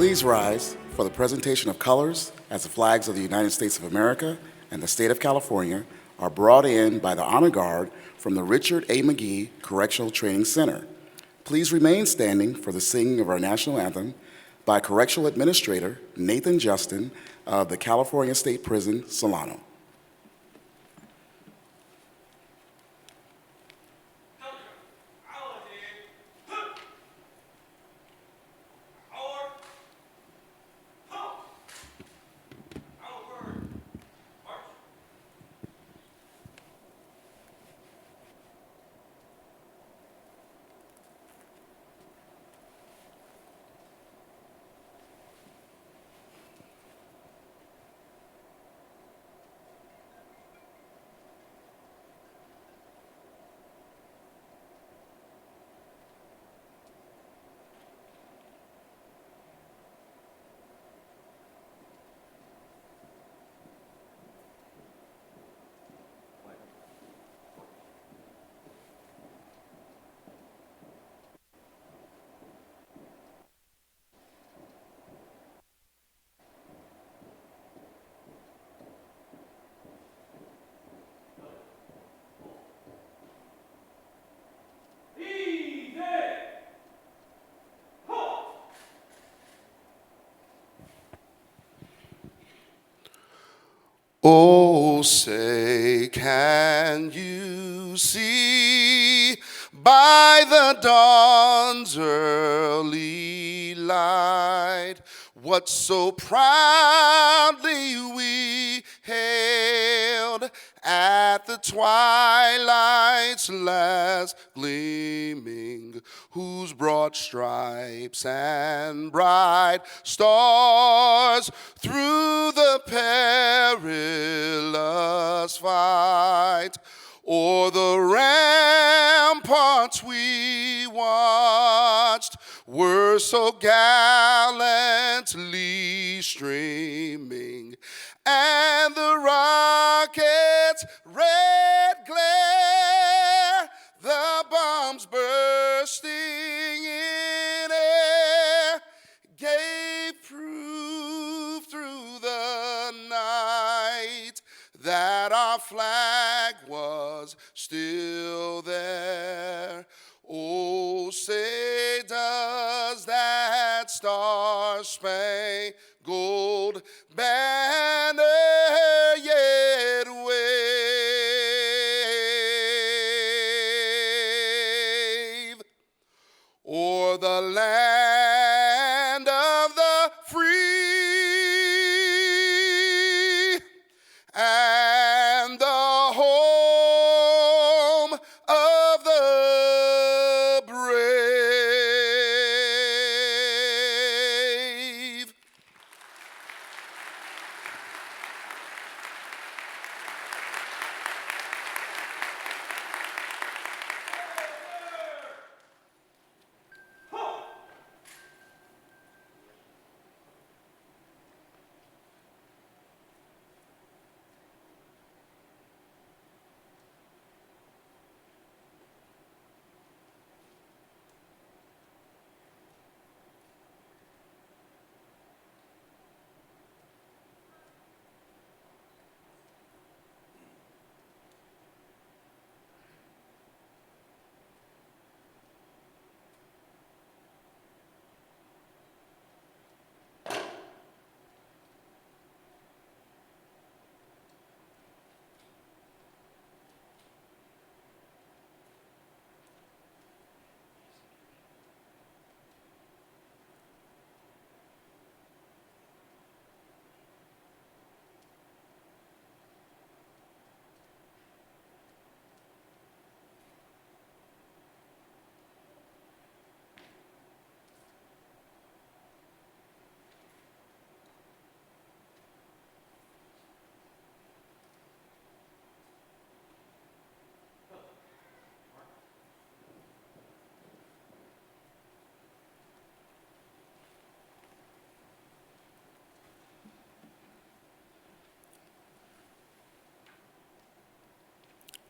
Please rise for the presentation of colors as the flags of the United States of America and the state of California are brought in by the Honor Guard from the Richard A. McGee Correctional Training Center. Please remain standing for the singing of our national anthem by Correctional Administrator Nathan Justin of the California State Prison, Solano. Oh, say, can you see by the dawn's early light what so proudly we hailed at the twilight's last gleaming, whose broad stripes and bright stars through the perilous fight o'er the ramparts we watched were so gallantly streaming, and the rocket's red glare, the bombs bursting in air, gave proof through the night that our flag was still there. Oh, say does that star-spangled banner yet wave o'er the land of the free and the home of the brave.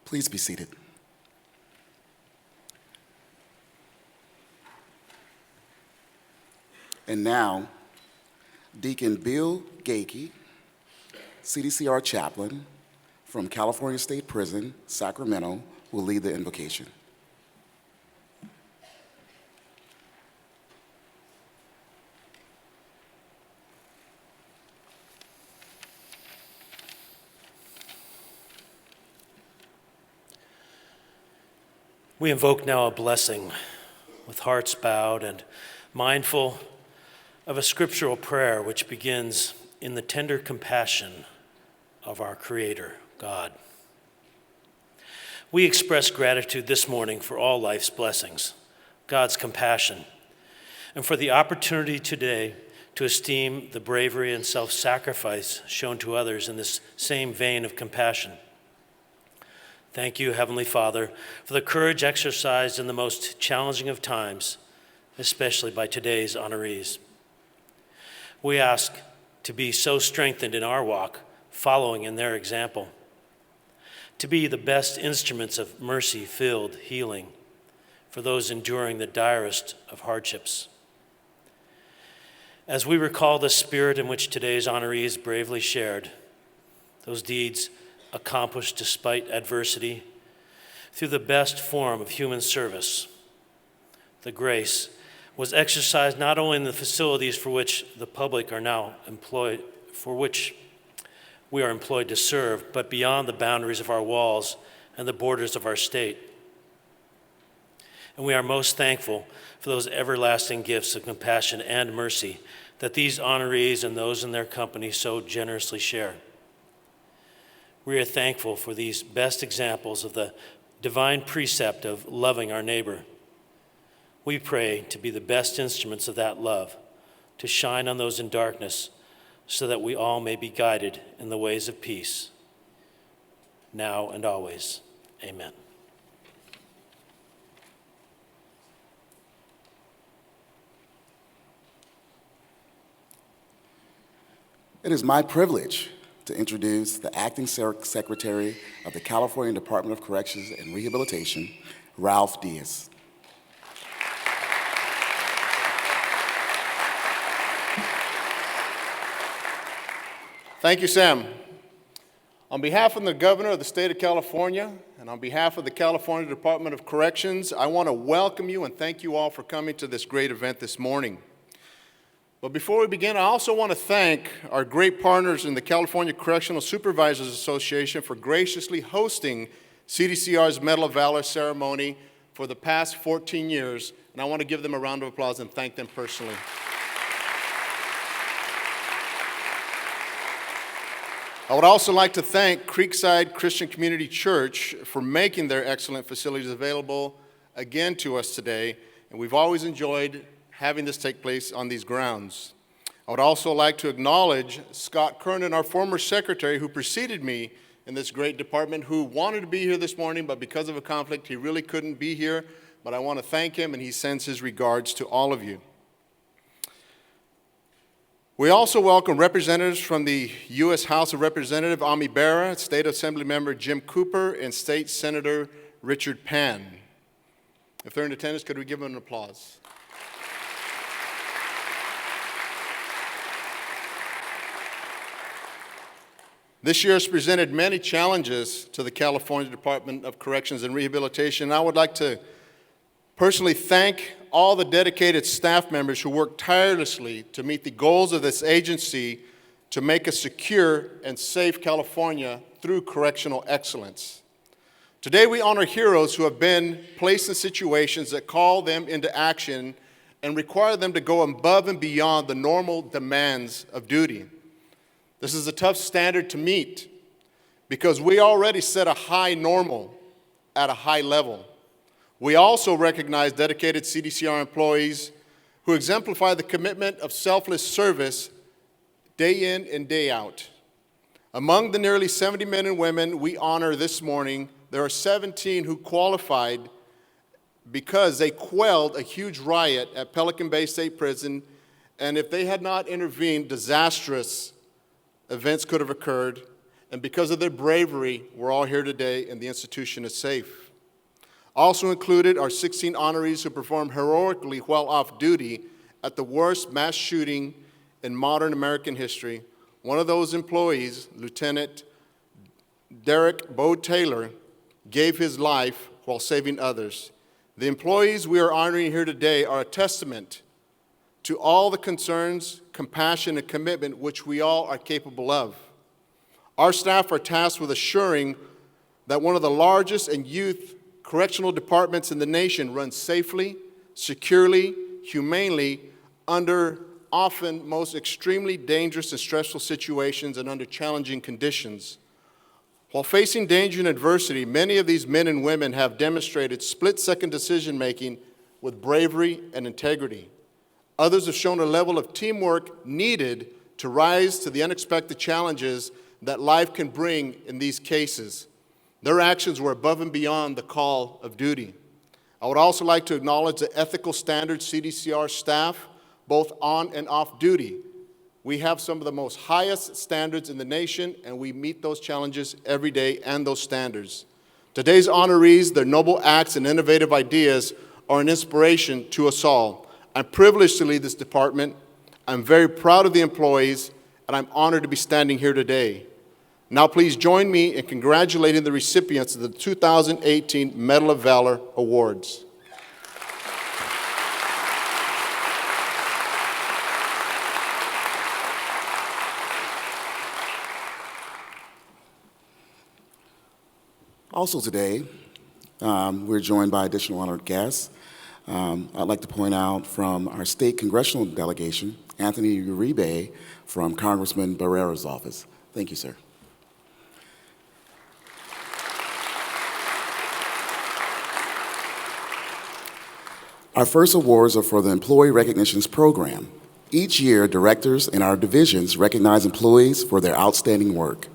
Please be seated. And now, Deacon Bill Gakey, CDCR chaplain from California State Prison, Sacramento, will lead the invocation. We invoke now a blessing with hearts bowed and mindful of a scriptural prayer which begins in the tender compassion of our Creator, God. We express gratitude this morning for all life's blessings, God's compassion, and for the opportunity today to esteem the bravery and self-sacrifice shown to others in this same vein of compassion. Thank you, Heavenly Father, for the courage exercised in the most challenging of times, especially by today's honorees. We ask to be so strengthened in our walk, following in their example, to be the best instruments of mercy-filled healing for those enduring the direst of hardships. As we recall the spirit in which today's honorees bravely shared, those deeds accomplished despite adversity, through the best form of human service, the grace was exercised not only in the facilities for which the public are now employed, for which we are employed to serve, but beyond the boundaries of our walls and the borders of our state. And we are most thankful for those everlasting gifts of compassion and mercy that these honorees and those in their company so generously share. We are thankful for these best examples of the divine precept of loving our neighbor. We pray to be the best instruments of that love, to shine on those in darkness, so that we all may be guided in the ways of peace, now and always. Amen. It is my privilege to introduce the Acting Secretary of the California Department of Corrections and Rehabilitation, Ralph Diaz. Thank you, Sam. On behalf of the Governor of the State of California and on behalf of the California Department of Corrections, I want to welcome you and thank you all for coming to this great event this morning. But before we begin, I also want to thank our great partners in the California Correctional Supervisors Association for graciously hosting CDCR's Medal of Valor ceremony for the past 14 years, and I want to give them a round of applause and thank them personally. I would also like to thank Creekside Christian Community Church for making their excellent facilities available again to us today, and we've always enjoyed having this take place on these grounds. I would also like to acknowledge Scott Kernan, our former secretary who preceded me in this great department, who wanted to be here this morning, but because of a conflict, he really couldn't be here. But I want to thank him, and he sends his regards to all of you. We also welcome representatives from the U.S. House of Representatives, Ami Bera, State Assembly Member Jim Cooper, and State Senator Richard Pan. If they're in attendance, could we give them an applause? This year has presented many challenges to the California Department of Corrections and Rehabilitation. I would like to personally thank all the dedicated staff members who work tirelessly to meet the goals of this agency to make a secure and safe California through correctional excellence. Today we honor heroes who have been placed in situations that call them into action and require them to go above and beyond the normal demands of duty. This is a tough standard to meet because we already set a high normal at a high level. We also recognize dedicated CDCR employees who exemplify the commitment of selfless service day in and day out. Among the nearly 70 men and women we honor this morning, there are 17 who qualified because they quelled a huge riot at Pelican Bay State Prison, and if they had not intervened, disastrous events could have occurred, and because of their bravery, we're all here today and the institution is safe. Also included are 16 honorees who performed heroically while off duty at the worst mass shooting in modern American history. One of those employees, Lieutenant Derek Bo Taylor, gave his life while saving others. The employees we are honoring here today are a testament to all the concerns, compassion, and commitment which we all are capable of. Our staff are tasked with assuring that one of the largest and youth correctional departments in the nation runs safely, securely, humanely, under often most extremely dangerous and stressful situations and under challenging conditions. While facing danger and adversity, many of these men and women have demonstrated split-second decision-making with bravery and integrity. Others have shown a level of teamwork needed to rise to the unexpected challenges that life can bring in these cases. Their actions were above and beyond the call of duty. I would also like to acknowledge the ethical standards CDCR staff, both on and off duty. We have some of the most highest standards in the nation, and we meet those challenges every day and those standards. Today's honorees, their noble acts and innovative ideas are an inspiration to us all. I'm privileged to lead this department. I'm very proud of the employees, and I'm honored to be standing here today. Now please join me in congratulating the recipients of the 2018 Medal of Valor Awards. Also today, we're joined by additional honored guests. I'd like to point out from our state congressional delegation, Anthony Uribe from Congressman Barrera's office. Thank you, sir. Our first awards are for the Employee Recognitions Program. Each year, directors in our divisions recognize employees for their outstanding work.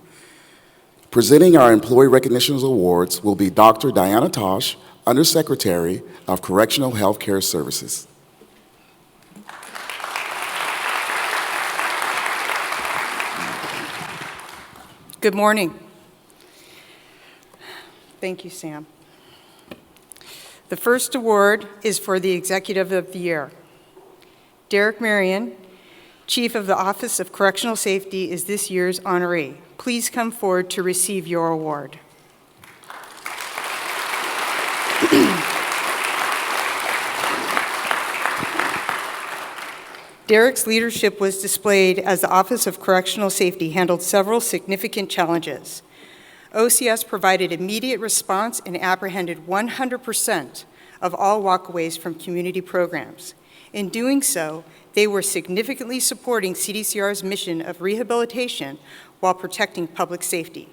Presenting our Employee Recognitions Awards will be Dr. Diana Tosh, Undersecretary of Correctional Health Care Services. Good morning. Thank you, Sam. The first award is for the Executive of the Year. Derek Marion, Chief of the Office of Correctional Safety, is this year's honoree. Please come forward to receive your award. Derek's leadership was displayed as the Office of Correctional Safety handled several significant challenges. OCS provided immediate response and apprehended 100% of all walkaways from community programs. In doing so, they were significantly supporting CDCR's mission of rehabilitation while protecting public safety.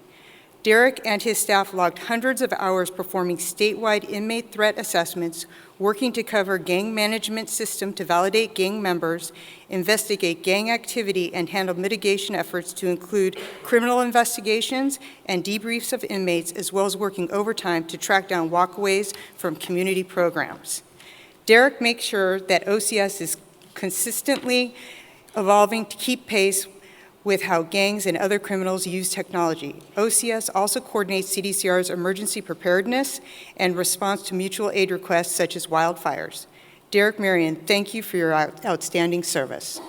Derek and his staff logged hundreds of hours performing statewide inmate threat assessments, working to cover gang management system to validate gang members, investigate gang activity, and handle mitigation efforts to include criminal investigations and debriefs of inmates, as well as working overtime to track down walkaways from community programs. Derek makes sure that OCS is consistently evolving to keep pace with how gangs and other criminals use technology. OCS also coordinates CDCR's emergency preparedness and response to mutual aid requests such as wildfires. Derek Marion, thank you for your outstanding service.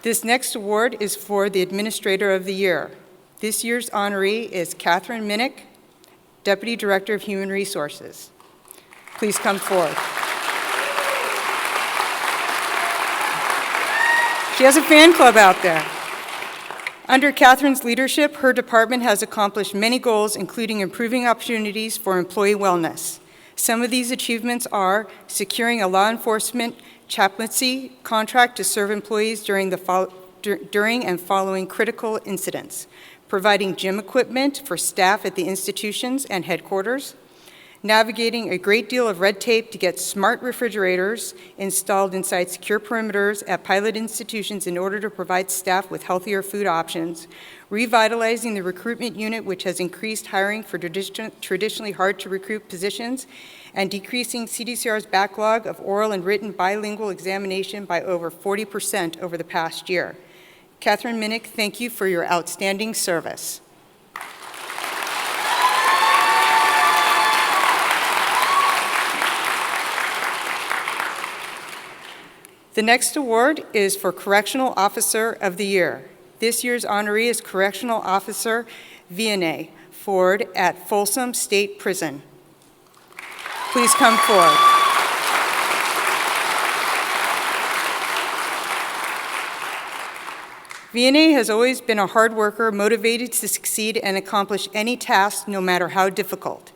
This next award is for the Administrator of the Year. This year's honoree is Catherine Minnick, Deputy Director of Human Resources. Please come forward. She has a fan club out there. Under Catherine's leadership, her department has accomplished many goals, including improving opportunities for employee wellness. Some of these achievements are securing a law enforcement chaplaincy contract to serve employees during and following critical incidents, providing gym equipment for staff at the institutions and headquarters, navigating a great deal of red tape to get smart refrigerators installed inside secure perimeters at pilot institutions in order to provide staff with healthier food options, revitalizing the recruitment unit, which has increased hiring for traditionally hard-to-recruit positions, and decreasing CDCR's backlog of oral and written bilingual examination by over 40% over the past year. Catherine Minnick, thank you for your outstanding service. The next award is for Correctional Officer of the Year. This year's honoree is Correctional Officer Vianney Ford at Folsom State Prison. Please come forward. Vianney has always been a hard worker, motivated to succeed and accomplish any task, no matter how difficult.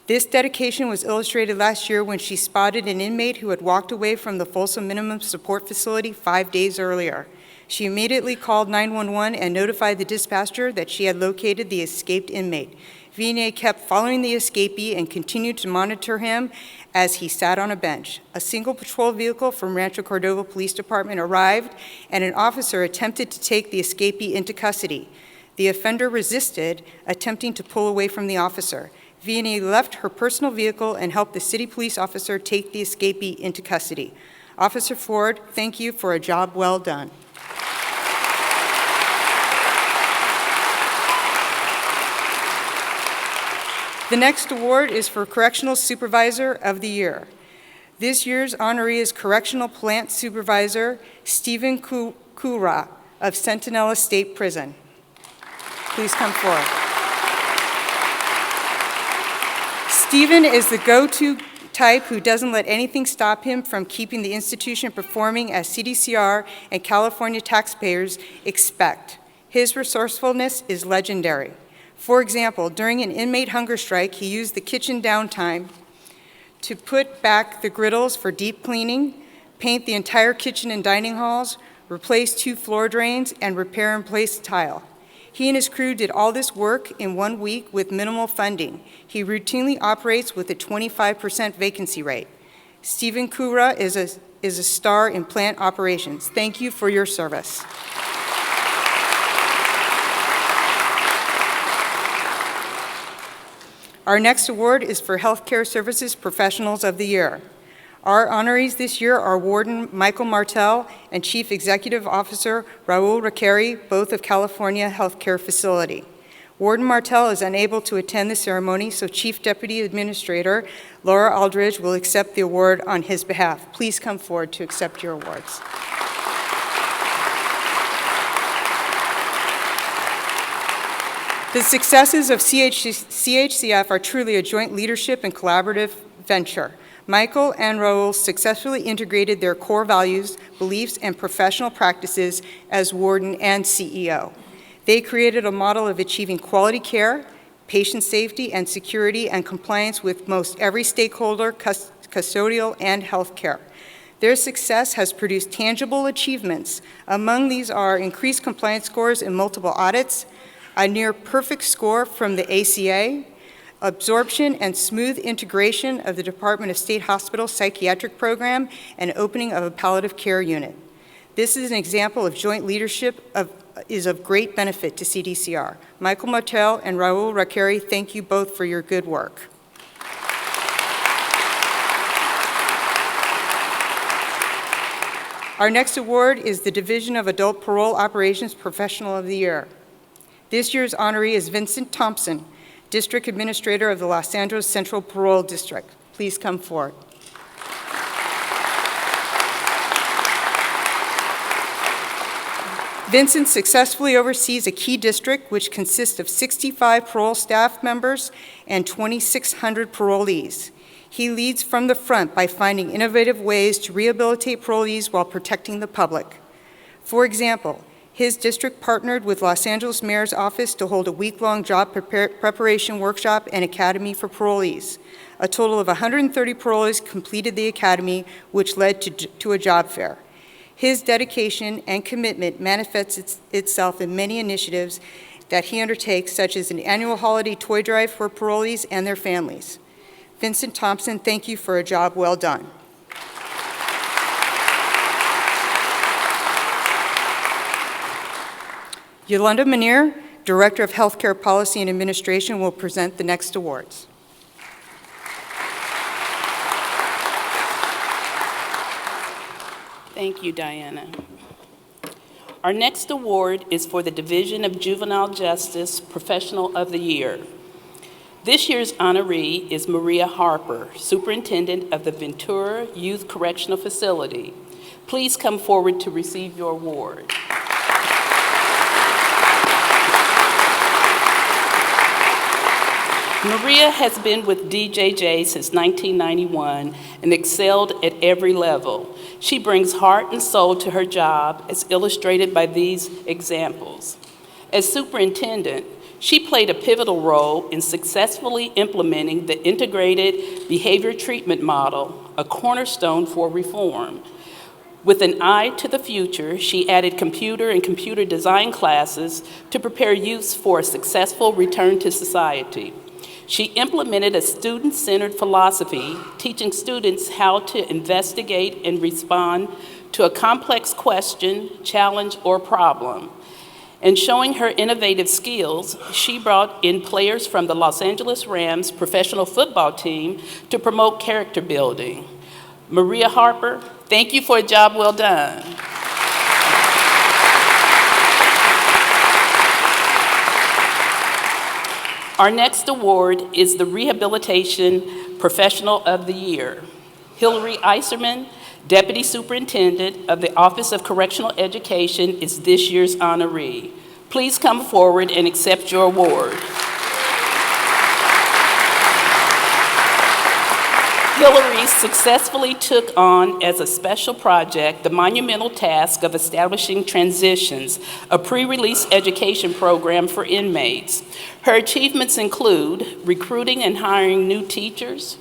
This dedication was illustrated last year when she spotted an inmate who had walked away from the Folsom Minimum Support Facility 5 days earlier. She immediately called 911 and notified the dispatcher that she had located the escaped inmate. Vianney kept following the escapee and continued to monitor him as he sat on a bench. A single patrol vehicle from Rancho Cordova Police Department arrived, and an officer attempted to take the escapee into custody. The offender resisted, attempting to pull away from the officer. Vianney left her personal vehicle and helped the city police officer take the escapee into custody. Officer Ford, thank you for a job well done. The next award is for Correctional Supervisor of the Year. This year's honoree is Correctional Plant Supervisor Stephen Kura of Centinela State Prison. Please come forward. Stephen is the go-to type who doesn't let anything stop him from keeping the institution performing as CDCR and California taxpayers expect. His resourcefulness is legendary. For example, during an inmate hunger strike, he used the kitchen downtime to put back the griddles for deep cleaning, paint the entire kitchen and dining halls, replace 2 floor drains, and repair and place tile. He and his crew did all this work in 1 week with minimal funding. He routinely operates with a 25% vacancy rate. Stephen Kura is a star in plant operations. Thank you for your service. Our next award is for Healthcare Services Professionals of the Year. Our honorees this year are Warden Michael Martell and Chief Executive Officer Raul Requeri, both of California Healthcare Facility. Warden Martell is unable to attend the ceremony, so Chief Deputy Administrator Laura Aldridge will accept the award on his behalf. Please come forward to accept your awards. The successes of CHCF are truly a joint leadership and collaborative venture. Michael and Raul successfully integrated their core values, beliefs, and professional practices as warden and CEO. They created a model of achieving quality care, patient safety, and security and compliance with most every stakeholder, custodial, and healthcare. Their success has produced tangible achievements. Among these are increased compliance scores in multiple audits, a near-perfect score from the ACA, absorption and smooth integration of the Department of State Hospital Psychiatric Program, and opening of a palliative care unit. This is an example of joint leadership is of great benefit to CDCR. Michael Martell and Raul Requeri, thank you both for your good work. Our next award is the Division of Adult Parole Operations Professional of the Year. This year's honoree is Vincent Thompson, District Administrator of the Los Angeles Central Parole District. Please come forward. Vincent successfully oversees a key district which consists of 65 parole staff members and 2,600 parolees. He leads from the front by finding innovative ways to rehabilitate parolees while protecting the public. For example, his district partnered with Los Angeles Mayor's Office to hold a week-long job preparation workshop and academy for parolees. A total of 130 parolees completed the academy, which led to a job fair. His dedication and commitment manifests itself in many initiatives that he undertakes, such as an annual holiday toy drive for parolees and their families. Vincent Thompson, thank you for a job well done. Yolanda Manier, Director of Healthcare Policy and Administration, will present the next awards. Thank you, Diana. Our next award is for the Division of Juvenile Justice Professional of the Year. This year's honoree is Maria Harper, Superintendent of the Ventura Youth Correctional Facility. Please come forward to receive your award. Maria has been with DJJ since 1991 and excelled at every level. She brings heart and soul to her job, as illustrated by these examples. As superintendent, she played a pivotal role in successfully implementing the integrated behavior treatment model, a cornerstone for reform. With an eye to the future, she added computer and computer design classes to prepare youths for a successful return to society. She implemented a student-centered philosophy, teaching students how to investigate and respond to a complex question, challenge, or problem. And showing her innovative skills, she brought in players from the Los Angeles Rams professional football team to promote character building. Maria Harper, thank you for a job well done. Our next award is the Rehabilitation Professional of the Year. Hillary Iserman, Deputy Superintendent of the Office of Correctional Education, is this year's honoree. Please come forward and accept your award. Hillary successfully took on as a special project the monumental task of establishing Transitions, a pre-release education program for inmates. Her achievements include recruiting and hiring new teachers,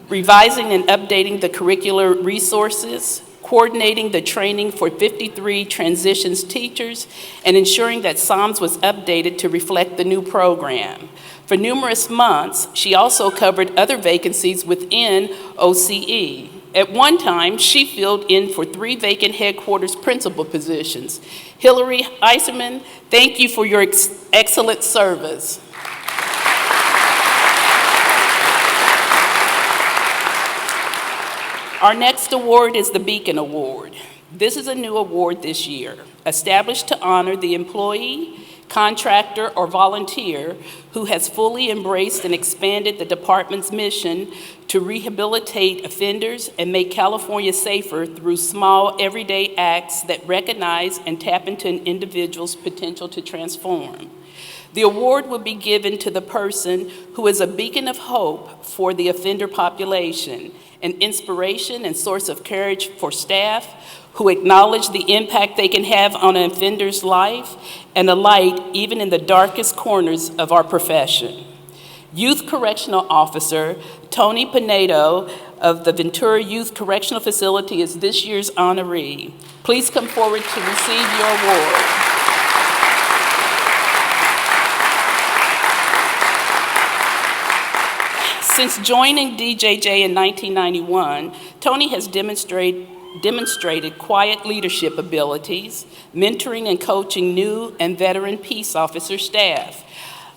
revising and updating the curricular resources, coordinating the training for 53 transitions teachers, and ensuring that SOMS was updated to reflect the new program. For numerous months, she also covered other vacancies within OCE. At one time, she filled in for 3 vacant headquarters principal positions. Hillary Iserman, thank you for your excellent service. Our next award is the Beacon Award. This is a new award this year, established to honor the employee, contractor, or volunteer who has fully embraced and expanded the department's mission to rehabilitate offenders and make California safer through small, everyday acts that recognize and tap into an individual's potential to transform. The award will be given to the person who is a beacon of hope for the offender population, an inspiration and source of courage for staff who acknowledge the impact they can have on an offender's life, and a light even in the darkest corners of our profession. Youth Correctional Officer Tony Pinedo of the Ventura Youth Correctional Facility is this year's honoree. Please come forward to receive your award. Since joining DJJ in 1991, Tony has demonstrated quiet leadership abilities, mentoring and coaching new and veteran peace officer staff.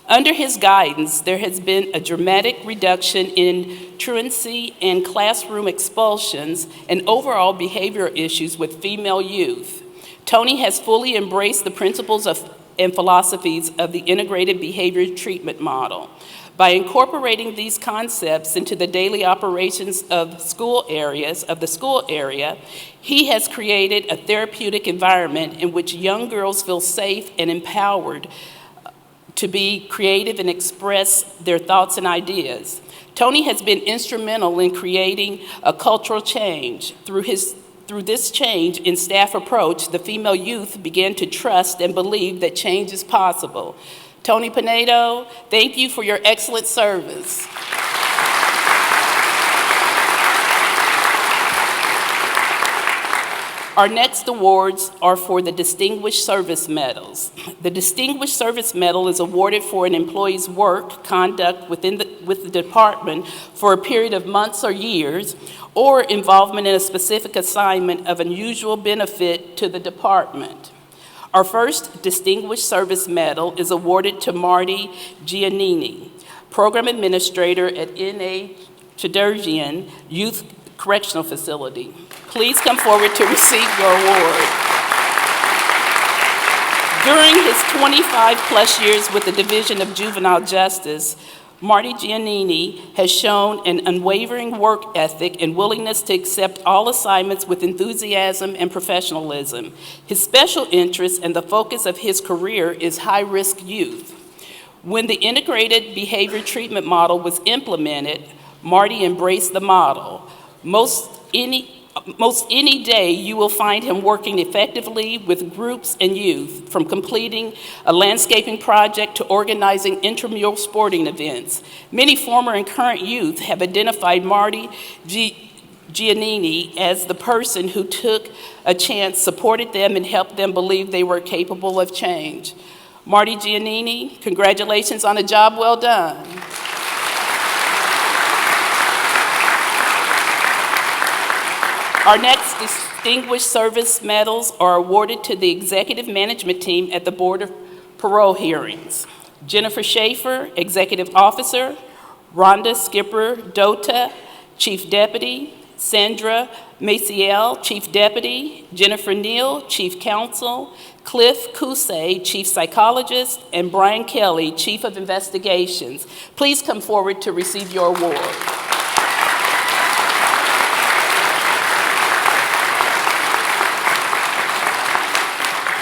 Under his guidance, there has been a dramatic reduction in truancy and classroom expulsions and overall behavioral issues with female youth. Tony has fully embraced the principles and philosophies of the integrated behavior treatment model. By incorporating these concepts into the daily operations of the school area, he has created a therapeutic environment in which young girls feel safe and empowered to be creative and express their thoughts and ideas. Tony has been instrumental in creating a cultural change. Through this change in staff approach, the female youth began to trust and believe that change is possible. Tony Pinedo, thank you for your excellent service. Our next awards are for the Distinguished Service Medals. The Distinguished Service Medal is awarded for an employee's work conduct with the department for a period of months or years, or involvement in a specific assignment of unusual benefit to the department. Our first Distinguished Service Medal is awarded to Marty Giannini, Program Administrator at N.A. Chedurjian Youth Correctional Facility. Please come forward to receive your award. During his 25-plus years with the Division of Juvenile Justice, Marty Giannini has shown an unwavering work ethic and willingness to accept all assignments with enthusiasm and professionalism. His special interest and the focus of his career is high-risk youth. When the integrated behavior treatment model was implemented, Marty embraced the model. Most any day, you will find him working effectively with groups and youth, from completing a landscaping project to organizing intramural sporting events. Many former and current youth have identified Marty Giannini as the person who took a chance, supported them, and helped them believe they were capable of change. Marty Giannini, congratulations on a job well done. Our next Distinguished Service Medals are awarded to the Executive Management Team at the Board of Parole Hearings. Jennifer Schaefer, Executive Officer; Rhonda Skipper Dota, Chief Deputy; Sandra Maciel, Chief Deputy; Jennifer Neal, Chief Counsel; Cliff Cousay, Chief Psychologist; and Brian Kelly, Chief of Investigations. Please come forward to receive your award.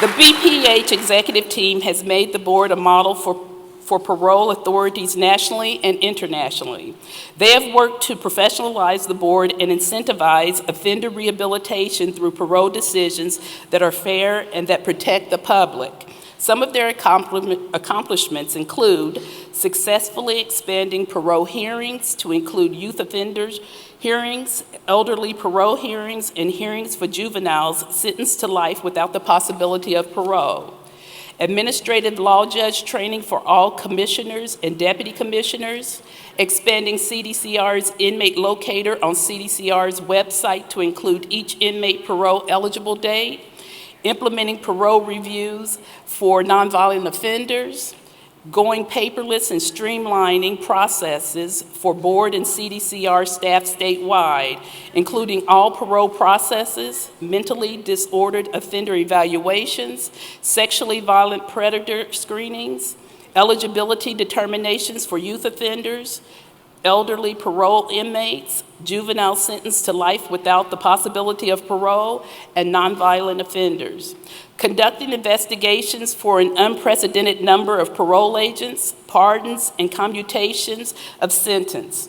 The BPH executive team has made the board a model for parole authorities nationally and internationally. They have worked to professionalize the board and incentivize offender rehabilitation through parole decisions that are fair and that protect the public. Some of their accomplishments include successfully expanding parole hearings to include youth offenders hearings, elderly parole hearings, and hearings for juveniles sentenced to life without the possibility of parole. Administrative law judge training for all commissioners and deputy commissioners, expanding CDCR's inmate locator on CDCR's website to include each inmate parole eligible date, implementing parole reviews for nonviolent offenders, going paperless and streamlining processes for board and CDCR staff statewide, including all parole processes, mentally disordered offender evaluations, sexually violent predator screenings, eligibility determinations for youth offenders, elderly parole inmates, juvenile sentenced to life without the possibility of parole, and nonviolent offenders. Conducting investigations for an unprecedented number of parole agents, pardons, and commutations of sentence.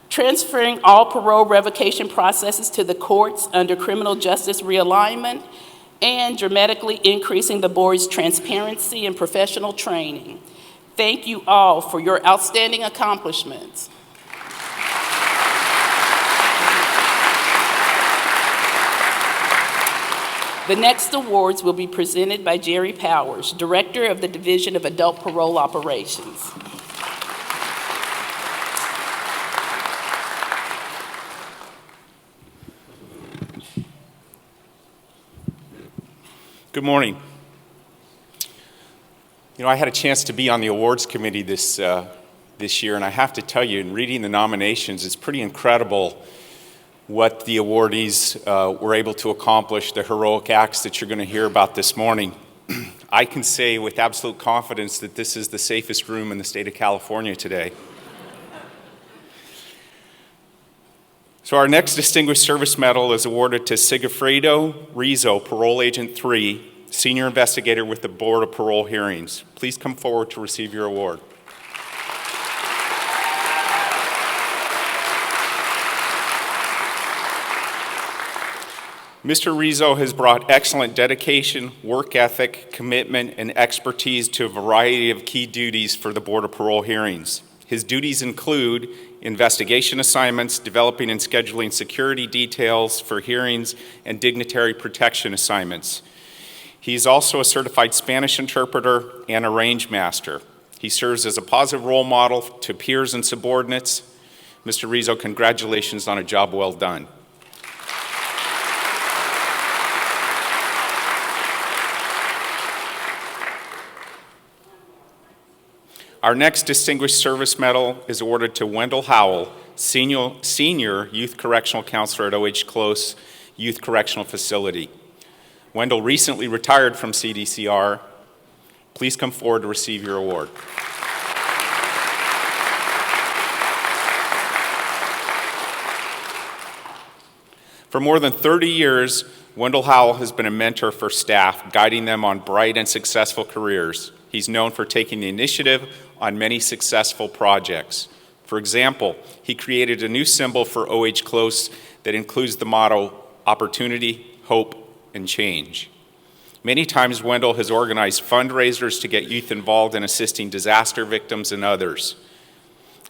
Transferring all parole revocation processes to the courts under criminal justice realignment, and dramatically increasing the board's transparency and professional training. Thank you all for your outstanding accomplishments. The next awards will be presented by Jerry Powers, Director of the Division of Adult Parole Operations. Good morning. You know, I had a chance to be on the awards committee this year, and I have to tell you, in reading the nominations, it's pretty incredible what the awardees were able to accomplish, the heroic acts that you're going to hear about this morning. I can say with absolute confidence that this is the safest room in the state of California today. So our next Distinguished Service Medal is awarded to Sigifredo Rizzo, Parole Agent 3, Senior Investigator with the Board of Parole Hearings. Please come forward to receive your award. Mr. Rizzo has brought excellent dedication, work ethic, commitment, and expertise to a variety of key duties for the Board of Parole Hearings. His duties include investigation assignments, developing and scheduling security details for hearings, and dignitary protection assignments. He is also a certified Spanish interpreter and a range master. He serves as a positive role model to peers and subordinates. Mr. Rizzo, congratulations on a job well done. Our next Distinguished Service Medal is awarded to Wendell Howell, Senior Youth Correctional Counselor at O.H. Close Youth Correctional Facility. Wendell recently retired from CDCR. Please come forward to receive your award. For more than 30 years, Wendell Howell has been a mentor for staff, guiding them on bright and successful careers. He's known for taking the initiative on many successful projects. For example, he created a new symbol for OH Close that includes the motto, opportunity, hope, and change. Many times, Wendell has organized fundraisers to get youth involved in assisting disaster victims and others.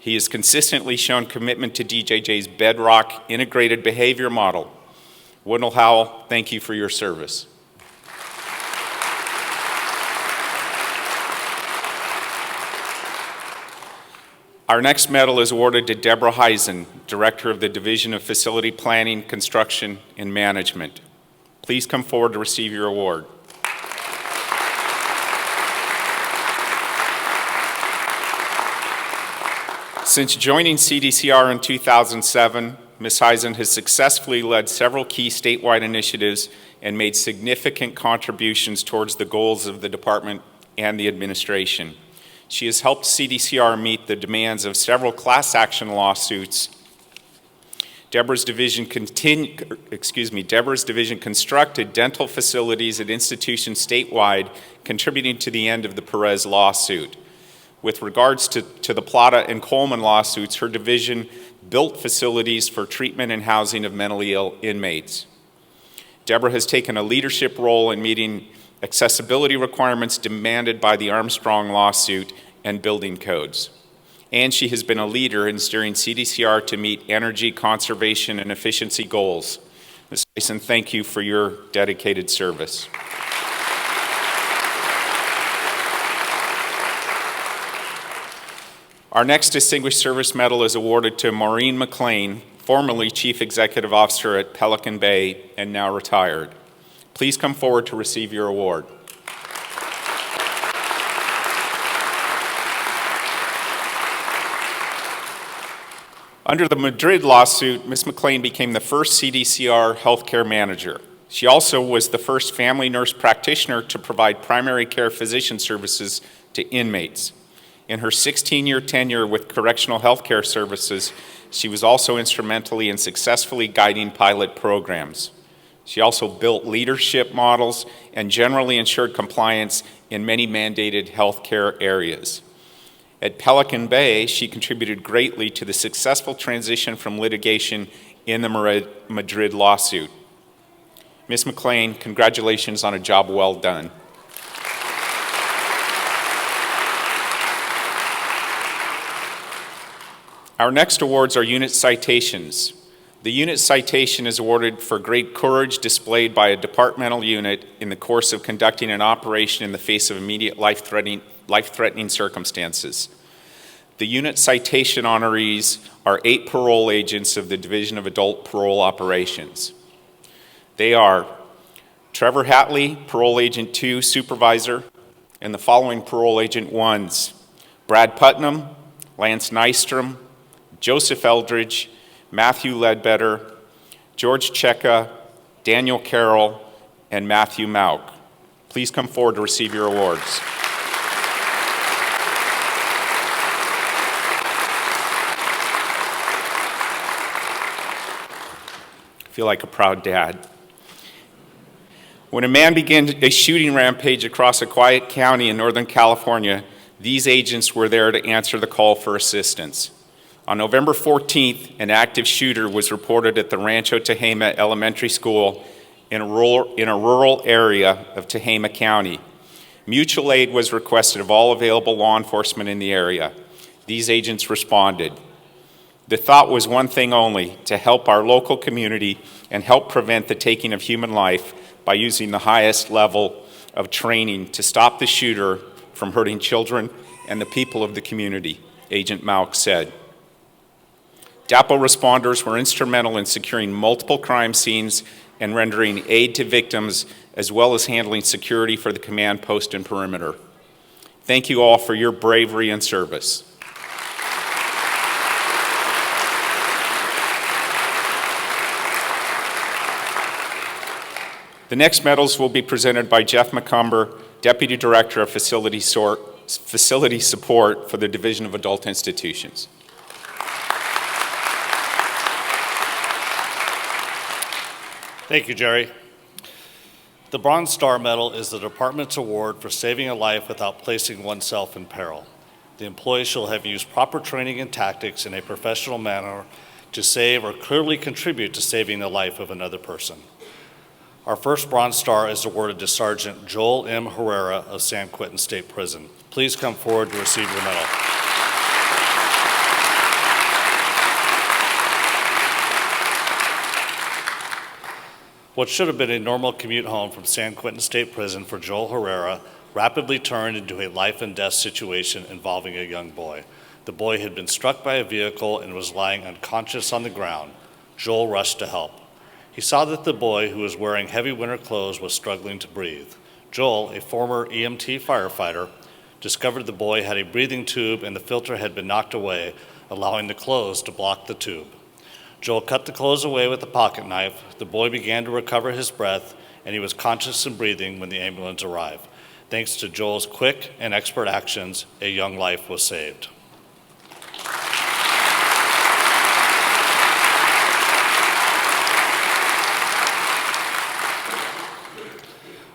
He has consistently shown commitment to DJJ's bedrock integrated behavior model. Wendell Howell, thank you for your service. Our next medal is awarded to Deborah Heisen, Director of the Division of Facility Planning, Construction, and Management. Please come forward to receive your award. Since joining CDCR in 2007, Ms. Heisen has successfully led several key statewide initiatives and made significant contributions towards the goals of the department and the administration. She has helped CDCR meet the demands of several class action lawsuits. Deborah's division constructed dental facilities at institutions statewide, contributing to the end of the Perez lawsuit. With regards to the Plata and Coleman lawsuits, her division built facilities for treatment and housing of mentally ill inmates. Deborah has taken a leadership role in meeting accessibility requirements demanded by the Armstrong lawsuit and building codes. And she has been a leader in steering CDCR to meet energy conservation and efficiency goals. Ms. Heisen, thank you for your dedicated service. Our next Distinguished Service Medal is awarded to Maureen McLean, formerly Chief Executive Officer at Pelican Bay and now retired. Please come forward to receive your award. Under the Madrid lawsuit, Ms. McLean became the first CDCR healthcare manager. She also was the first family nurse practitioner to provide primary care physician services to inmates. In her 16-year tenure with Correctional Healthcare Services, she was also instrumental in successfully guiding pilot programs. She also built leadership models and generally ensured compliance in many mandated healthcare areas. At Pelican Bay, she contributed greatly to the successful transition from litigation in the Madrid lawsuit. Ms. McLean, congratulations on a job well done. Our next awards are unit citations. The unit citation is awarded for great courage displayed by a departmental unit in the course of conducting an operation in the face of immediate life-threatening circumstances. The unit citation honorees are 8 parole agents of the Division of Adult Parole Operations. They are Trevor Hatley, Parole Agent 2 Supervisor, and the following Parole Agent 1s: Brad Putnam, Lance Nystrom, Joseph Eldridge, Matthew Ledbetter, George Cheka, Daniel Carroll, and Matthew Mauk. Please come forward to receive your awards. I feel like a proud dad. When a man began a shooting rampage across a quiet county in Northern California, these agents were there to answer the call for assistance. On November 14th, an active shooter was reported at the Rancho Tehama Elementary School in a rural area of Tehama County. Mutual aid was requested of all available law enforcement in the area. These agents responded. The thought was one thing only: to help our local community and help prevent the taking of human life by using the highest level of training to stop the shooter from hurting children and the people of the community, Agent Mauk said. DAPO responders were instrumental in securing multiple crime scenes and rendering aid to victims, as well as handling security for the command post and perimeter. Thank you all for your bravery and service. The next medals will be presented by Jeff McCumber, Deputy Director of Facility Support for the Division of Adult Institutions. Thank you, Jerry. The Bronze Star Medal is the department's award for saving a life without placing oneself in peril. The employee shall have used proper training and tactics in a professional manner to save or clearly contribute to saving the life of another person. Our first Bronze Star is awarded to Sergeant Joel M. Herrera of San Quentin State Prison. Please come forward to receive your medal. What should have been a normal commute home from San Quentin State Prison for Joel Herrera rapidly turned into a life and death situation involving a young boy. The boy had been struck by a vehicle and was lying unconscious on the ground. Joel rushed to help. He saw that the boy, who was wearing heavy winter clothes, was struggling to breathe. Joel, a former EMT firefighter, discovered the boy had a breathing tube and the filter had been knocked away, allowing the clothes to block the tube. Joel cut the clothes away with a pocket knife. The boy began to recover his breath, and he was conscious and breathing when the ambulance arrived. Thanks to Joel's quick and expert actions, a young life was saved.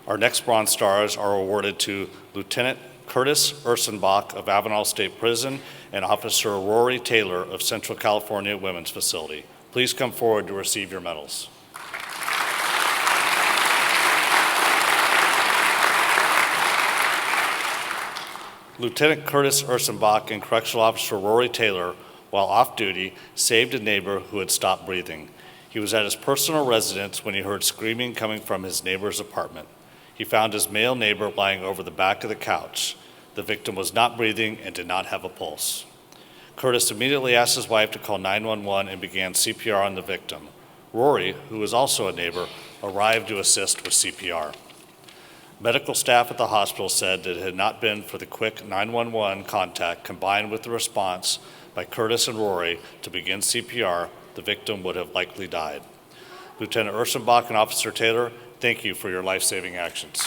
Our next Bronze Stars are awarded to Lieutenant Curtis Ursenbach of Avenal State Prison and Officer Rory Taylor of Central California Women's Facility. Please come forward to receive your medals. Lieutenant Curtis Ursenbach and Correctional Officer Rory Taylor, while off duty, saved a neighbor who had stopped breathing. He was at his personal residence when he heard screaming coming from his neighbor's apartment. He found his male neighbor lying over the back of the couch. The victim was not breathing and did not have a pulse. Curtis immediately asked his wife to call 911 and began CPR on the victim. Rory, who was also a neighbor, arrived to assist with CPR. Medical staff at the hospital said that it had not been for the quick 911 contact combined with the response by Curtis and Rory to begin CPR, the victim would have likely died. Lieutenant Ursenbach and Officer Taylor, thank you for your life-saving actions.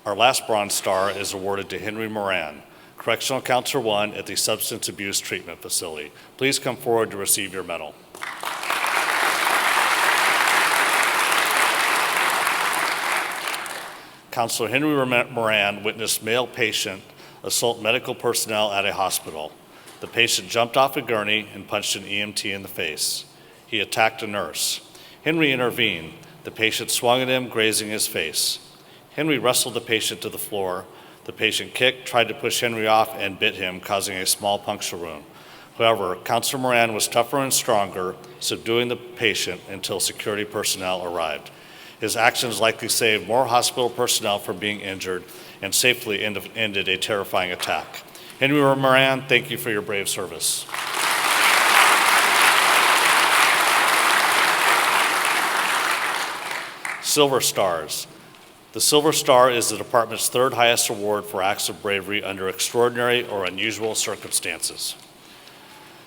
Our last Bronze Star is awarded to Henry Moran, Correctional Counselor 1 at the Substance Abuse Treatment Facility. Please come forward to receive your medal. Counselor Henry Moran witnessed male patient assault medical personnel at a hospital. The patient jumped off a gurney and punched an EMT in the face. He attacked a nurse. Henry intervened. The patient swung at him, grazing his face. Henry wrestled the patient to the floor. The patient kicked, tried to push Henry off, and bit him, causing a small puncture wound. However, Counselor Moran was tougher and stronger, subduing the patient until security personnel arrived. His actions likely saved more hospital personnel from being injured and safely ended a terrifying attack. Henry Moran, thank you for your brave service. Silver Stars. The Silver Star is the department's third highest award for acts of bravery under extraordinary or unusual circumstances.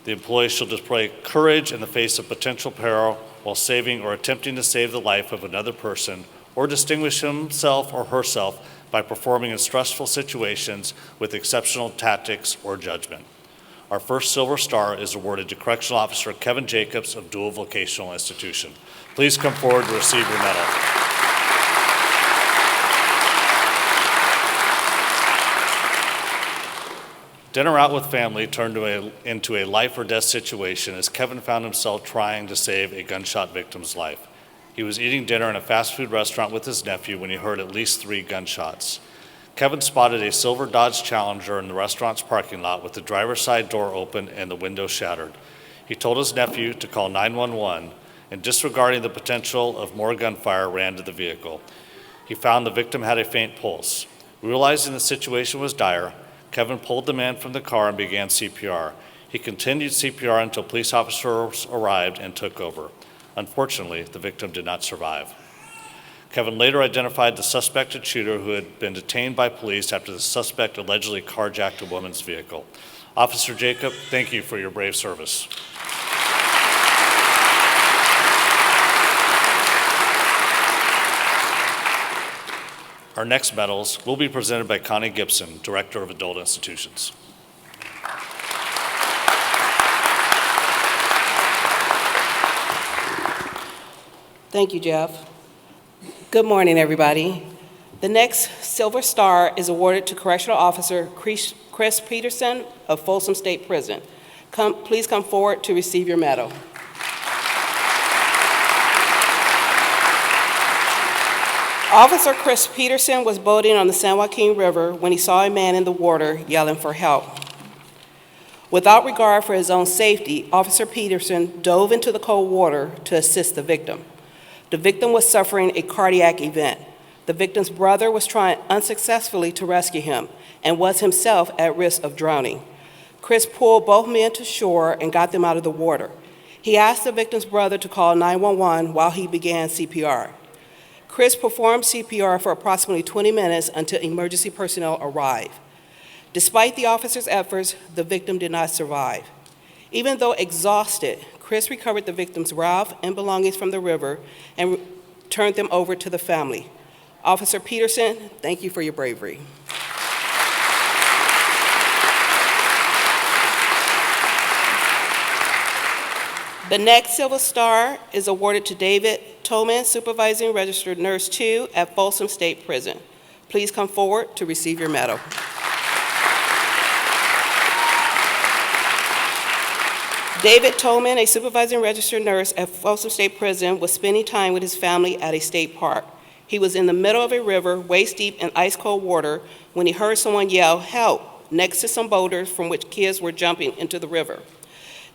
The employee shall display courage in the face of potential peril while saving or attempting to save the life of another person, or distinguish himself or herself by performing in stressful situations with exceptional tactics or judgment. Our first Silver Star is awarded to Correctional Officer Kevin Jacobs of Dual Vocational Institution. Please come forward to receive your medal. Dinner out with family turned into a life or death situation as Kevin found himself trying to save a gunshot victim's life. He was eating dinner in a fast food restaurant with his nephew when he heard at least 3 gunshots. Kevin spotted a silver Dodge Challenger in the restaurant's parking lot with the driver's side door open and the window shattered. He told his nephew to call 911 and, disregarding the potential of more gunfire, ran to the vehicle. He found the victim had a faint pulse. Realizing the situation was dire, Kevin pulled the man from the car and began CPR. He continued CPR until police officers arrived and took over. Unfortunately, the victim did not survive. Kevin later identified the suspected shooter who had been detained by police after the suspect allegedly carjacked a woman's vehicle. Officer Jacob, thank you for your brave service. Our next medals will be presented by Connie Gibson, Director of Adult Institutions. Thank you, Jeff. Good morning, everybody. The next Silver Star is awarded to Correctional Officer Chris Peterson of Folsom State Prison. Please come forward to receive your medal. Officer Chris Peterson was boating on the San Joaquin River when he saw a man in the water yelling for help. Without regard for his own safety, Officer Peterson dove into the cold water to assist the victim. The victim was suffering a cardiac event. The victim's brother was trying unsuccessfully to rescue him and was himself at risk of drowning. Chris pulled both men to shore and got them out of the water. He asked the victim's brother to call 911 while he began CPR. Chris performed CPR for approximately 20 minutes until emergency personnel arrived. Despite the officer's efforts, the victim did not survive. Even though exhausted, Chris recovered the victim's raft and belongings from the river and turned them over to the family. Officer Peterson, thank you for your bravery. The next Silver Star is awarded to David Tolman, Supervising Registered Nurse 2 at Folsom State Prison. Please come forward to receive your medal. David Tolman, a Supervising Registered Nurse at Folsom State Prison, was spending time with his family at a state park. He was in the middle of a river, waist deep in ice-cold water, when he heard someone yell, "Help," next to some boulders from which kids were jumping into the river.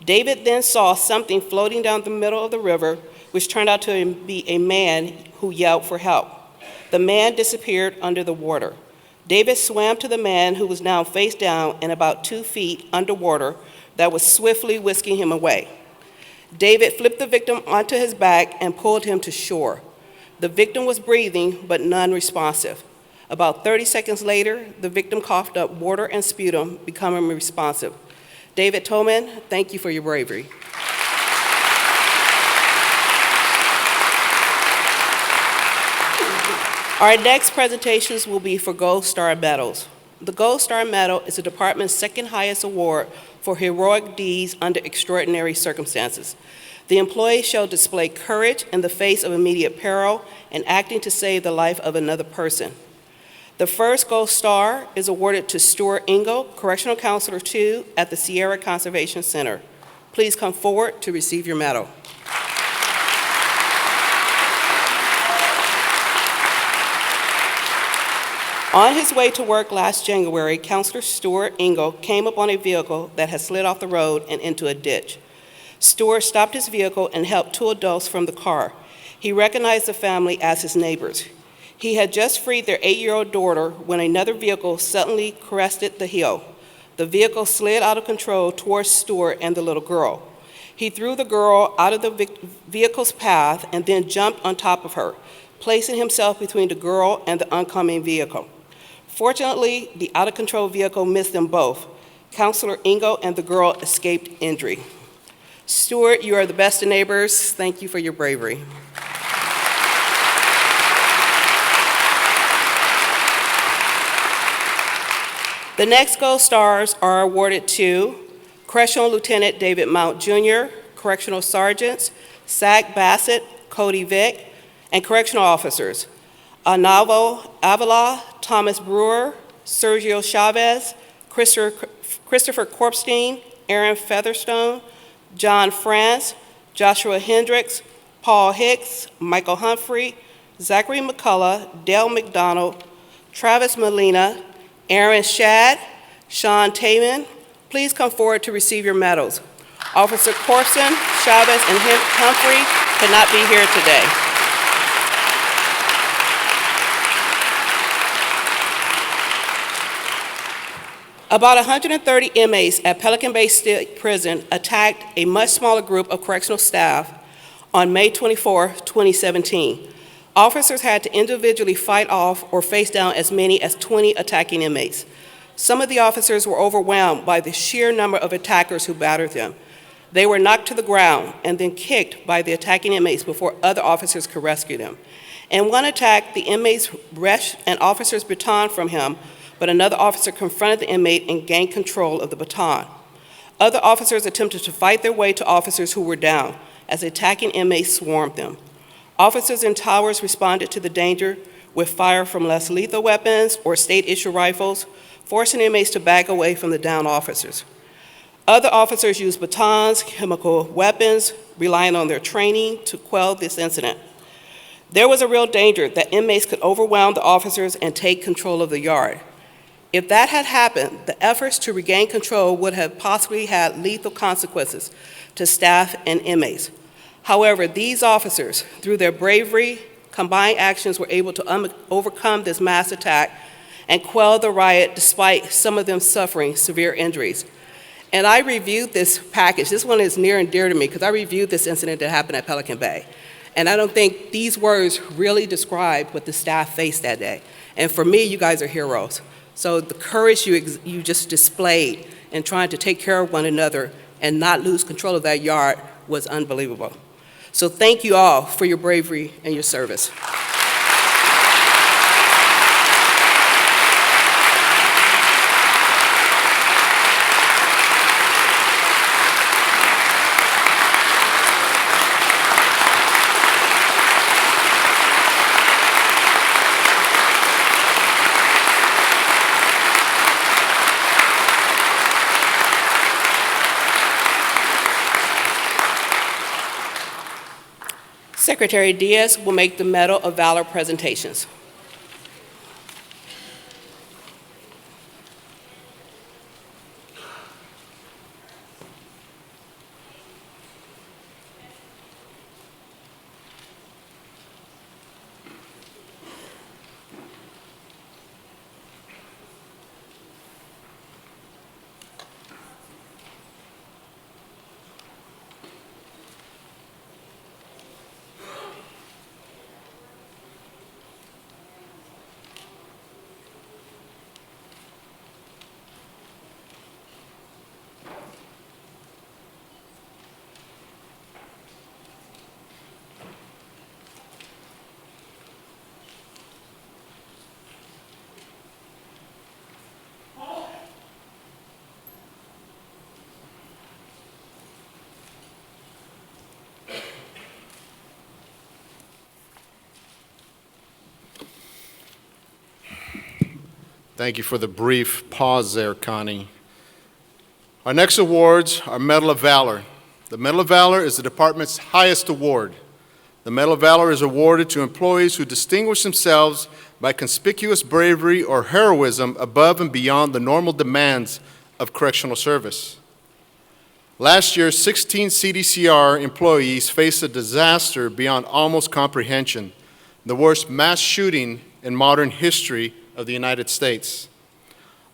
David then saw something floating down the middle of the river, which turned out to be a man who yelled for help. The man disappeared under the water. David swam to the man, who was now face down and about 2 feet underwater, that was swiftly whisking him away. David flipped the victim onto his back and pulled him to shore. The victim was breathing, but non-responsive. About 30 seconds later, the victim coughed up water and sputum, becoming responsive. David Tolman, thank you for your bravery. Our next presentations will be for Gold Star medals. The Gold Star Medal is the department's second highest award for heroic deeds under extraordinary circumstances. The employees shall display courage in the face of immediate peril and acting to save the life of another person. The first Gold Star is awarded to Stuart Engel, Correctional Counselor 2 at the Sierra Conservation Center. Please come forward to receive your medal. On his way to work last January, Counselor Stuart Engel came upon a vehicle that had slid off the road and into a ditch. Stuart stopped his vehicle and helped 2 adults from the car. He recognized the family as his neighbors. He had just freed their 8-year-old daughter when another vehicle suddenly crested the hill. The vehicle slid out of control towards Stuart and the little girl. He threw the girl out of the vehicle's path and then jumped on top of her, placing himself between the girl and the oncoming vehicle. Fortunately, the out-of-control vehicle missed them both. Counselor Engel and the girl escaped injury. Stuart, you are the best of neighbors. Thank you for your bravery. The next Gold Stars are awarded to Correctional Lieutenant David Mount Jr., Correctional Sergeants Zach Bassett, Cody Vick, and Correctional Officers Anavo Avila, Thomas Brewer, Sergio Chavez, Christopher Korpstein, Aaron Featherstone, John France, Joshua Hendricks, Paul Hicks, Michael Humphrey, Zachary McCullough, Dale McDonald, Travis Molina, Aaron Shad, Sean Taman. Please come forward to receive your medals. Officer Corson, Chavez, and Humphrey could not be here today. About 130 inmates at Pelican Bay State Prison attacked a much smaller group of correctional staff on May 24, 2017. Officers had to individually fight off or face down as many as 20 attacking inmates. Some of the officers were overwhelmed by the sheer number of attackers who battered them. They were knocked to the ground and then kicked by the attacking inmates before other officers could rescue them. In one attack, the inmates wrested an officer's baton from him, but another officer confronted the inmate and gained control of the baton. Other officers attempted to fight their way to officers who were down as attacking inmates swarmed them. Officers in towers responded to the danger with fire from less lethal weapons or state-issue rifles, forcing inmates to back away from the downed officers. Other officers used batons, chemical weapons, relying on their training to quell this incident. There was a real danger that inmates could overwhelm the officers and take control of the yard. If that had happened, the efforts to regain control would have possibly had lethal consequences to staff and inmates. However, these officers, through their bravery, combined actions, were able to overcome this mass attack and quell the riot despite some of them suffering severe injuries. And I reviewed this package. This one is near and dear to me because I reviewed this incident that happened at Pelican Bay. And I don't think these words really describe what the staff faced that day. And for me, you guys are heroes. So the courage you just displayed in trying to take care of one another and not lose control of that yard was unbelievable. So thank you all for your bravery and your service. Secretary Diaz will make the Medal of Valor presentations. Thank you for the brief pause there, Connie. Our next awards are Medal of Valor. The Medal of Valor is the department's highest award. The Medal of Valor is awarded to employees who distinguish themselves by conspicuous bravery or heroism above and beyond the normal demands of correctional service. Last year, 16 CDCR employees faced a disaster beyond almost comprehension, the worst mass shooting in modern history of the United States.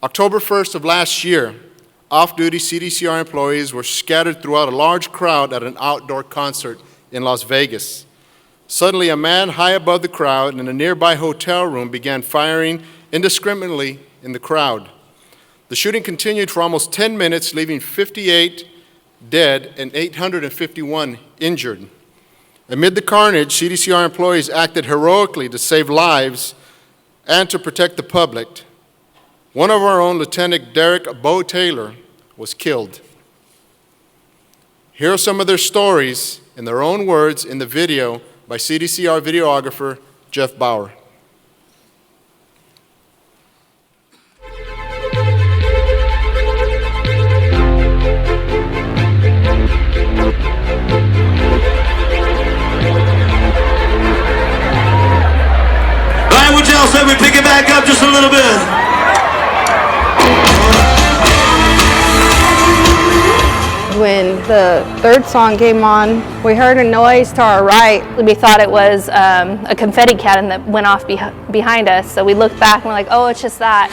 October 1st of last year, off-duty CDCR employees were scattered throughout a large crowd at an outdoor concert in Las Vegas. Suddenly, a man high above the crowd in a nearby hotel room began firing indiscriminately in the crowd. The shooting continued for almost 10 minutes, leaving 58 dead and 851 injured. Amid the carnage, CDCR employees acted heroically to save lives and to protect the public. One of our own, Lieutenant Derek Bo Taylor, was killed. Here are some of their stories in their own words in the video by CDCR videographer Jeff Bauer. Would y'all say we pick it back up just a little bit? When the third song came on, we heard a noise to our right. We thought it was a confetti cannon that went off behind us. So we looked back and we're like, oh, it's just that.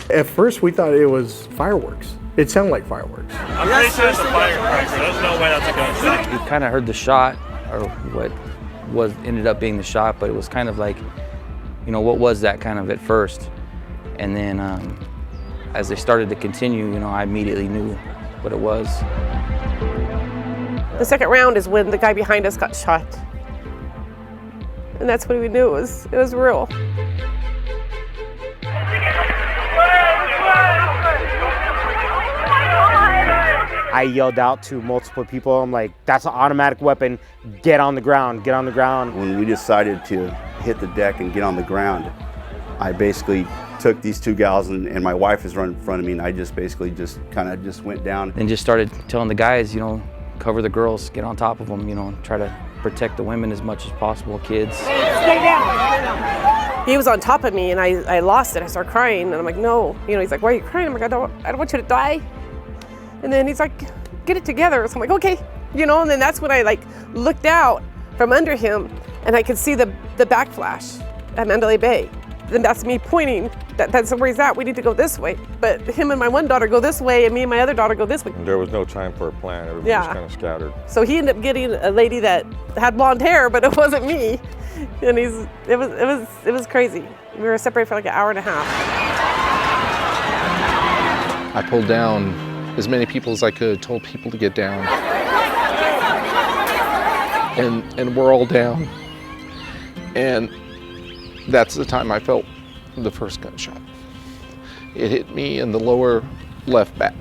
At first we thought it was fireworks. It sounded like fireworks. I'm pretty sure it's a firecracker. There's no way that's a gunshot. You kind of heard the shot, or what ended up being the shot, but it was kind of like, you know, what was that kind of at first? And then as they started to continue, you know, I immediately knew what it was. The second round is when the guy behind us got shot. And that's when we knew it was real. I yelled out to multiple people. I'm like, that's an automatic weapon. Get on the ground, get on the ground. When we decided to hit the deck and get on the ground, I basically took these two gals and my wife is running in front of me, and I just basically just kind of just went down. And just started telling the guys, you know, cover the girls, get on top of them, you know, try to protect the women as much as possible, kids. Stay down. He was on top of me and I lost it. I started crying and I'm like, no. You know, he's like, why are you crying? I'm like, I don't want you to die. And then he's like, get it together. So I'm like, okay. You know, and then that's when I like looked out from under him and I could see the backflash at Mandalay Bay. Then that's me pointing, that's where he's at, we need to go this way. But him and my one daughter go this way and me and my other daughter go this way. There was no time for a plan, everybody was kind of scattered. So he ended up getting a lady that had blonde hair, but it wasn't me. And it was crazy. We were separated for like an hour and a half. I pulled down as many people as I could, told people to get down. And we're all down. And that's the time I felt the first gunshot. It hit me in the lower left back.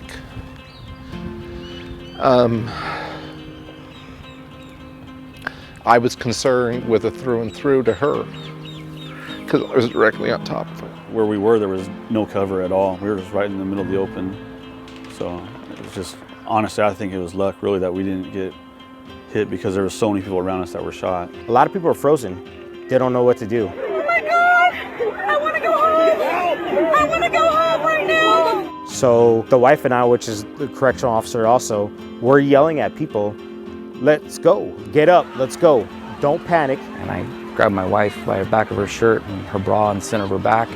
I was concerned with a through and through to her because I was directly on top of her. Where we were, there was no cover at all. We were just right in the middle of the open. So it was just, honestly, I think it was luck really that we didn't get hit because there were so many people around us that were shot. A lot of people are frozen. They don't know what to do. Oh my God! I want to go home! I want to go home right now! So the wife and I, which is the correctional officer also, we're yelling at people, let's go, get up, let's go, don't panic. And I grabbed my wife by the back of her shirt and her bra in the center of her back,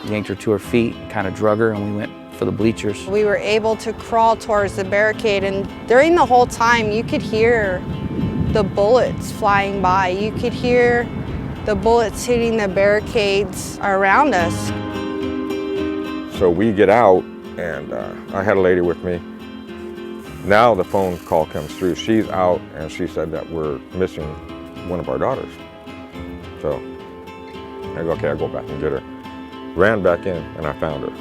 yanked her to her feet, kind of drug her, and we went for the bleachers. We were able to crawl towards the barricade, and during the whole time you could hear the bullets flying by. You could hear the bullets hitting the barricades around us. So we get out, and I had a lady with me. Now the phone call comes through. She's out, and she said that we're missing one of our daughters. So I go, okay, I'll go back and get her. Ran back in, and I found her.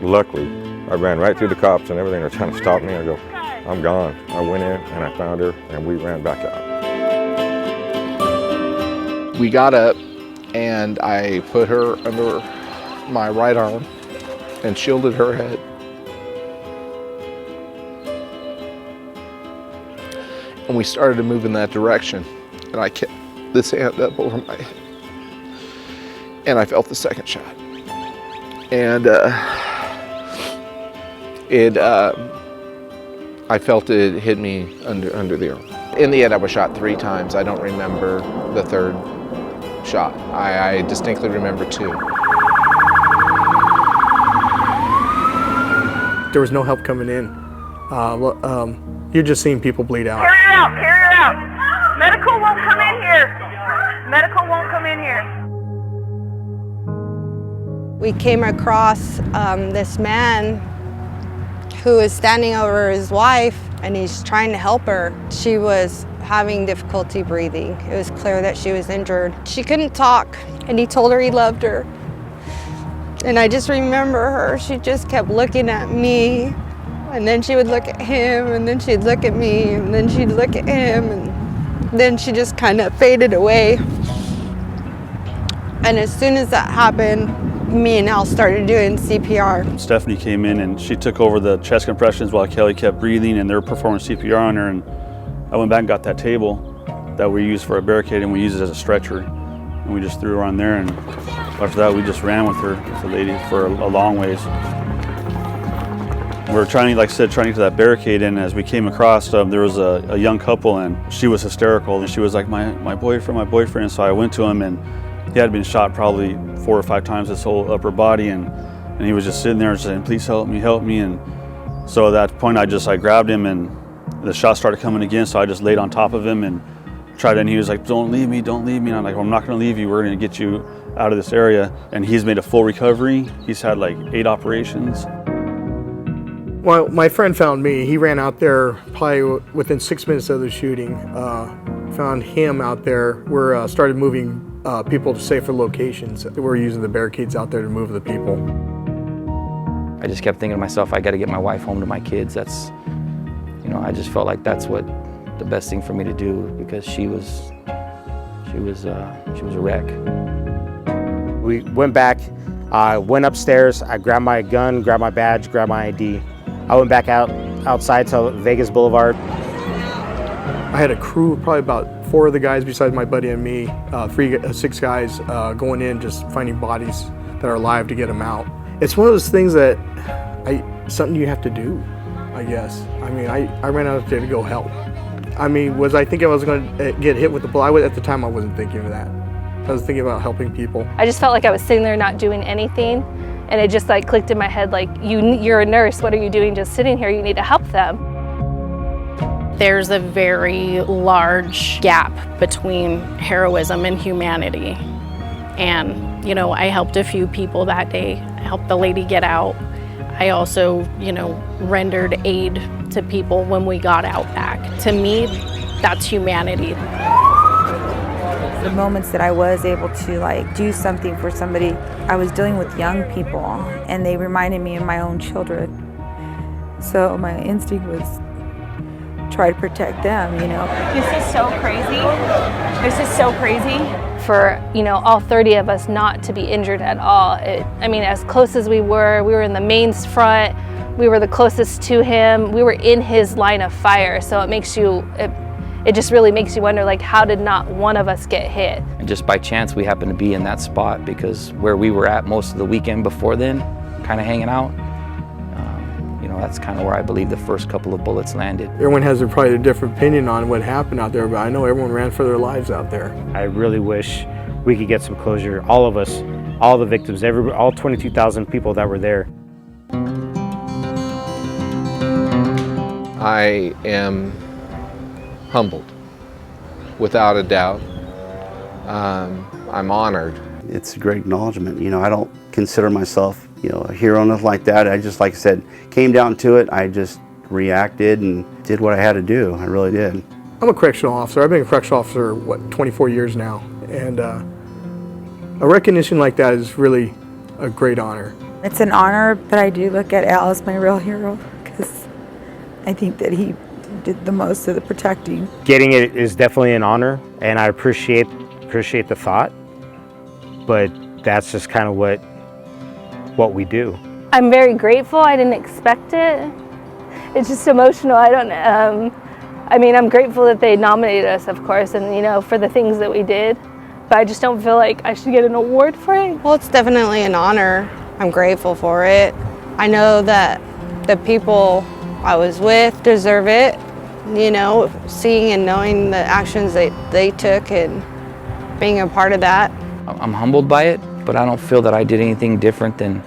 Luckily, I ran right through the cops and everything. They're trying to stop me. I go, I'm gone. I went in, and I found her, and we ran back out. We got up, and I put her under my right arm and shielded her head. And we started to move in that direction, and I kept this hand up over my head, and I felt the second shot. And I felt it hit me under the arm. In the end, I was shot 3 times. I don't remember the third shot. I distinctly remember 2. There was no help coming in. You're just seeing people bleed out. Carry her out, carry her out. Medical won't come in here. Medical won't come in here. We came across this man who was standing over his wife, and he's trying to help her. She was having difficulty breathing. It was clear that she was injured. She couldn't talk, and he told her he loved her. And I just remember her, she just kept looking at me, and then she would look at him, and then she'd look at me, and then she'd look at him, and then she just kind of faded away. And as soon as that happened, me and Al started doing CPR. Stephanie came in and she took over the chest compressions while Kelly kept breathing, and they were performing CPR on her. And I went back and got that table that we used for a barricade, and we used it as a stretcher. And we just threw her on there, and after that we just ran with her, with the lady, for a long ways. We were trying, like I said, trying to get to that barricade, and as we came across, there was a young couple, and she was hysterical, and she was like, my boyfriend. And so I went to him, and he had been shot probably 4 or 5 times his whole upper body, and he was just sitting there saying, please help me. And so at that point I grabbed him, and the shots started coming again, so I just laid on top of him and tried, and he was like, don't leave me. And I'm like, well, I'm not gonna leave you, we're gonna get you out of this area. And he's made a full recovery. He's had like 8 operations. Well, my friend found me. He ran out there probably within 6 minutes of the shooting. Found him out there. We started moving people to safer locations. We're using the barricades out there to move the people. I just kept thinking to myself, I got to get my wife home to my kids. That's I just felt like that's what the best thing for me to do, because she was a wreck. We went back, went upstairs, I grabbed my gun, grabbed my badge, grabbed my ID. I went back outside to Vegas Boulevard. I had a crew, probably about 4 of the guys besides my buddy and me, 6 guys going in, just finding bodies that are alive to get them out. It's one of those things that something you have to do, I guess. I mean, I ran out there to go help. I mean, was I thinking I was going to get hit with the bullet? At the time, I wasn't thinking of that. I was thinking about helping people. I just felt like I was sitting there not doing anything, and it just like clicked in my head, like, you're a nurse, what are you doing just sitting here? You need to help them. There's a very large gap between heroism and humanity. And, I helped a few people that day. I helped the lady get out. I also, rendered aid to people when we got out back. To me, that's humanity. The moments that I was able to do something for somebody, I was dealing with young people and they reminded me of my own children. So my instinct was try to protect them, This is so crazy. This is so crazy. For, all 30 of us not to be injured at all. As close as we were in the main front, we were the closest to him, we were in his line of fire, so it just really makes you wonder, how did not one of us get hit? And just by chance, we happened to be in that spot, because where we were at most of the weekend before then, kind of hanging out, that's kind of where I believe the first couple of bullets landed. Everyone has probably a different opinion on what happened out there, but I know everyone ran for their lives out there. I really wish we could get some closure, all of us, all the victims, all 22,000 people that were there. I am humbled, without a doubt. I'm honored. It's a great acknowledgement. I don't consider myself, a hero, nothing like that. I just, like I said, came down to it. I just reacted and did what I had to do. I really did. I'm a correctional officer. I've been a correctional officer, 24 years now. And a recognition like that is really a great honor. It's an honor, but I do look at Al as my real hero because I think that he did the most of the protecting. Getting it is definitely an honor, and I appreciate the thought, but that's just kind of what we do. I'm very grateful. I didn't expect it. It's just emotional. I'm grateful that they nominated us, of course, and for the things that we did, but I just don't feel like I should get an award for it. Well, it's definitely an honor. I'm grateful for it. I know that the people I was with deserve it, seeing and knowing the actions that they took and being a part of that. I'm humbled by it, but I don't feel that I did anything different than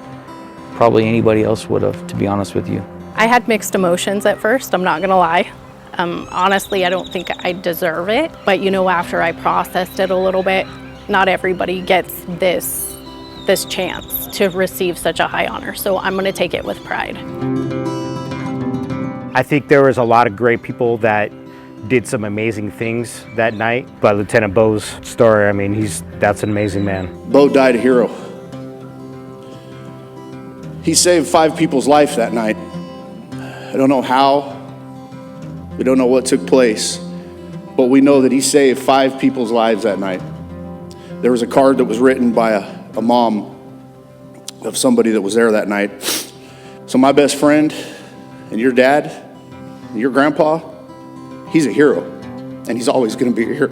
probably anybody else would have, to be honest with you. I had mixed emotions at first, I'm not gonna lie. Honestly, I don't think I deserve it, but after I processed it a little bit, not everybody gets this chance to receive such a high honor, so I'm gonna take it with pride. I think there was a lot of great people that did some amazing things that night, but Lieutenant Bo's story, that's an amazing man. Bo died a hero. He saved 5 people's life that night. I don't know how, we don't know what took place, but we know that he saved 5 people's lives that night. There was a card that was written by a mom of somebody that was there that night. So my best friend and your dad and your grandpa, he's a hero, and he's always gonna be a hero.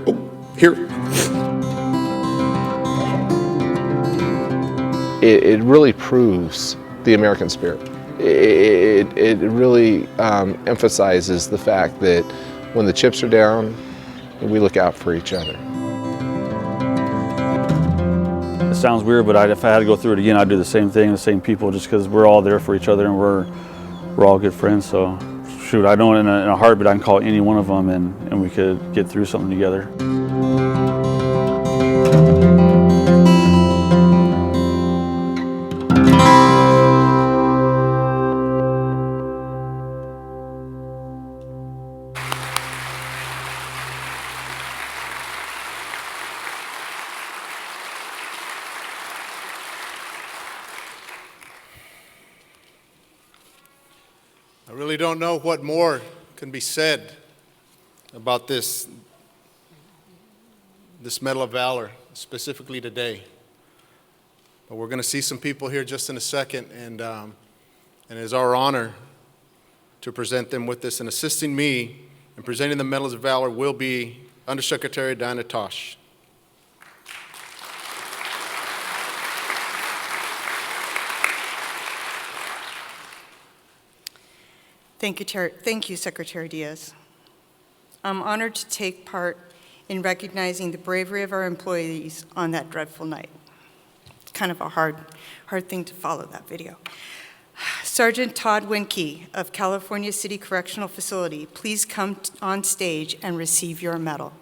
It really proves the American spirit. It really emphasizes the fact that when the chips are down, we look out for each other. It sounds weird, but if I had to go through it again, I'd do the same thing, the same people, just because we're all there for each other and we're all good friends. So, shoot, I know in a heartbeat I can call any one of them and we could get through something together. I really don't know what more can be said about this Medal of Valor, specifically today. But we're going to see some people here just in a second, and it is our honor to present them with this. And assisting me in presenting the Medals of Valor will be Undersecretary Diana Tosh. Thank you, Secretary Diaz. I'm honored to take part in recognizing the bravery of our employees on that dreadful night. It's kind of a hard thing to follow, that video. Sergeant Todd Winke of California City Correctional Facility, please come on stage and receive your medal.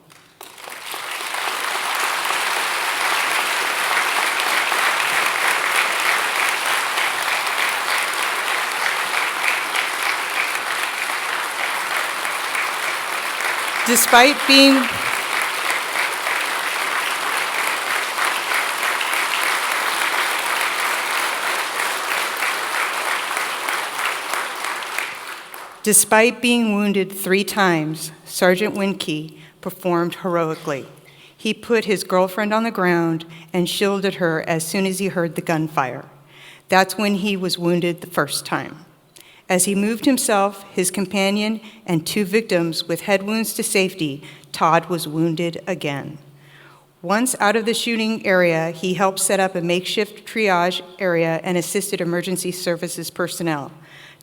Despite being wounded 3 times, Sergeant Winke performed heroically. He put his girlfriend on the ground and shielded her as soon as he heard the gunfire. That's when he was wounded the first time. As he moved himself, his companion, and 2 victims with head wounds to safety, Todd was wounded again. Once out of the shooting area, he helped set up a makeshift triage area and assisted emergency services personnel.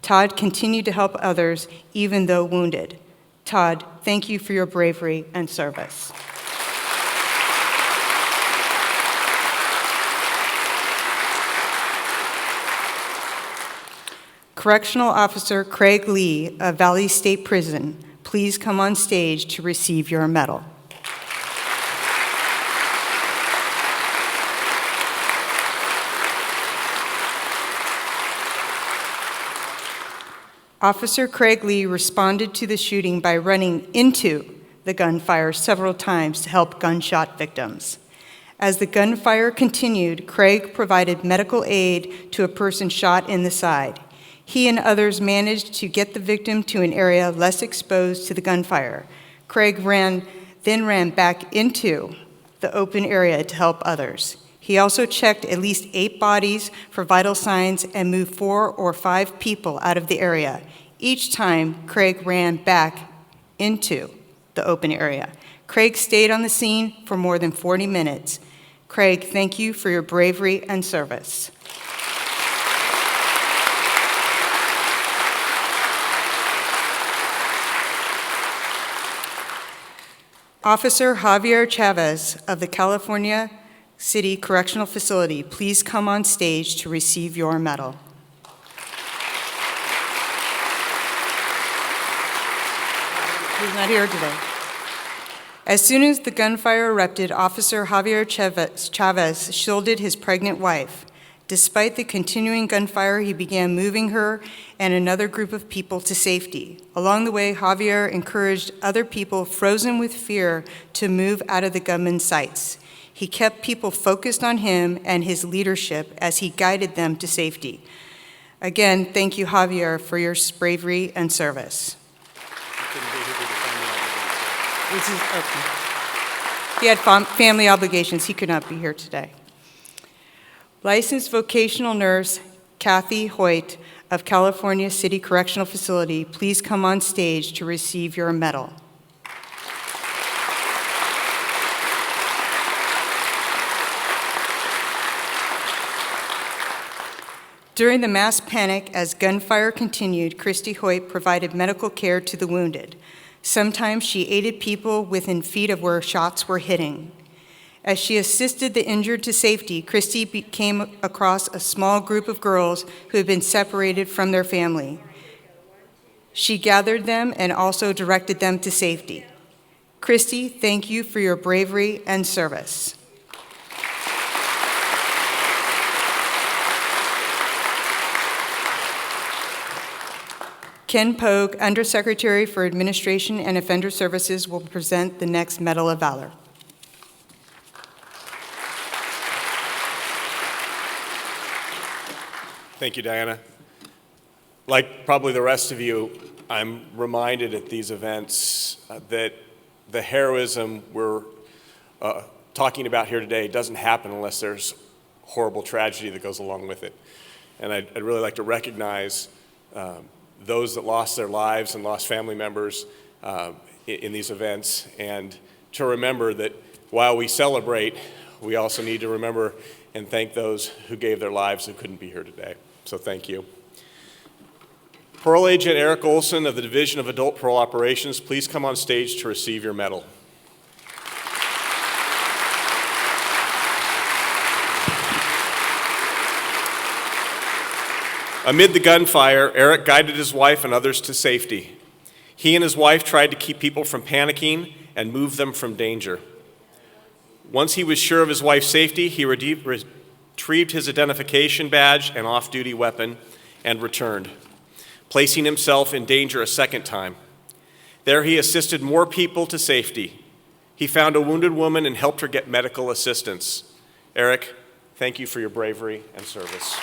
Todd continued to help others even though wounded. Todd, thank you for your bravery and service. Correctional Officer Craig Lee of Valley State Prison, please come on stage to receive your medal. Officer Craig Lee responded to the shooting by running into the gunfire several times to help gunshot victims. As the gunfire continued, Craig provided medical aid to a person shot in the side. He and others managed to get the victim to an area less exposed to the gunfire. Craig then ran back into the open area to help others. He also checked at least 8 bodies for vital signs and moved 4 or 5 people out of the area. Each time, Craig ran back into the open area. Craig stayed on the scene for more than 40 minutes. Craig, thank you for your bravery and service. Officer Javier Chavez of the California City Correctional Facility, please come on stage to receive your medal. He's not here today. As soon as the gunfire erupted, Officer Javier Chavez shielded his pregnant wife. Despite the continuing gunfire, he began moving her and another group of people to safety. Along the way, Javier encouraged other people frozen with fear to move out of the gunman's sights. He kept people focused on him and his leadership as he guided them to safety. Again, thank you, Javier, for your bravery and service. He had family obligations. He could not be here today. Licensed vocational nurse Kathy Hoyt of California City Correctional Facility, please come on stage to receive your medal. During the mass panic as gunfire continued, Christy Hoyt provided medical care to the wounded. Sometimes she aided people within feet of where shots were hitting. As she assisted the injured to safety, Christy came across a small group of girls who had been separated from their family. She gathered them and also directed them to safety. Christy, thank you for your bravery and service. Ken Pogue, Undersecretary for Administration and Offender Services, will present the next Medal of Valor. Thank you, Diana. Like probably the rest of you, I'm reminded at these events that the heroism we're talking about here today doesn't happen unless there's horrible tragedy that goes along with it. And I'd really like to recognize those that lost their lives and lost family members in these events, and to remember that while we celebrate, we also need to remember and thank those who gave their lives who couldn't be here today. So thank you. Parole Agent Eric Olson of the Division of Adult Parole Operations, please come on stage to receive your medal. Amid the gunfire, Eric guided his wife and others to safety. He and his wife tried to keep people from panicking and move them from danger. Once he was sure of his wife's safety, he retrieved his identification badge and off-duty weapon and returned, placing himself in danger a second time. There he assisted more people to safety. He found a wounded woman and helped her get medical assistance. Eric, thank you for your bravery and service.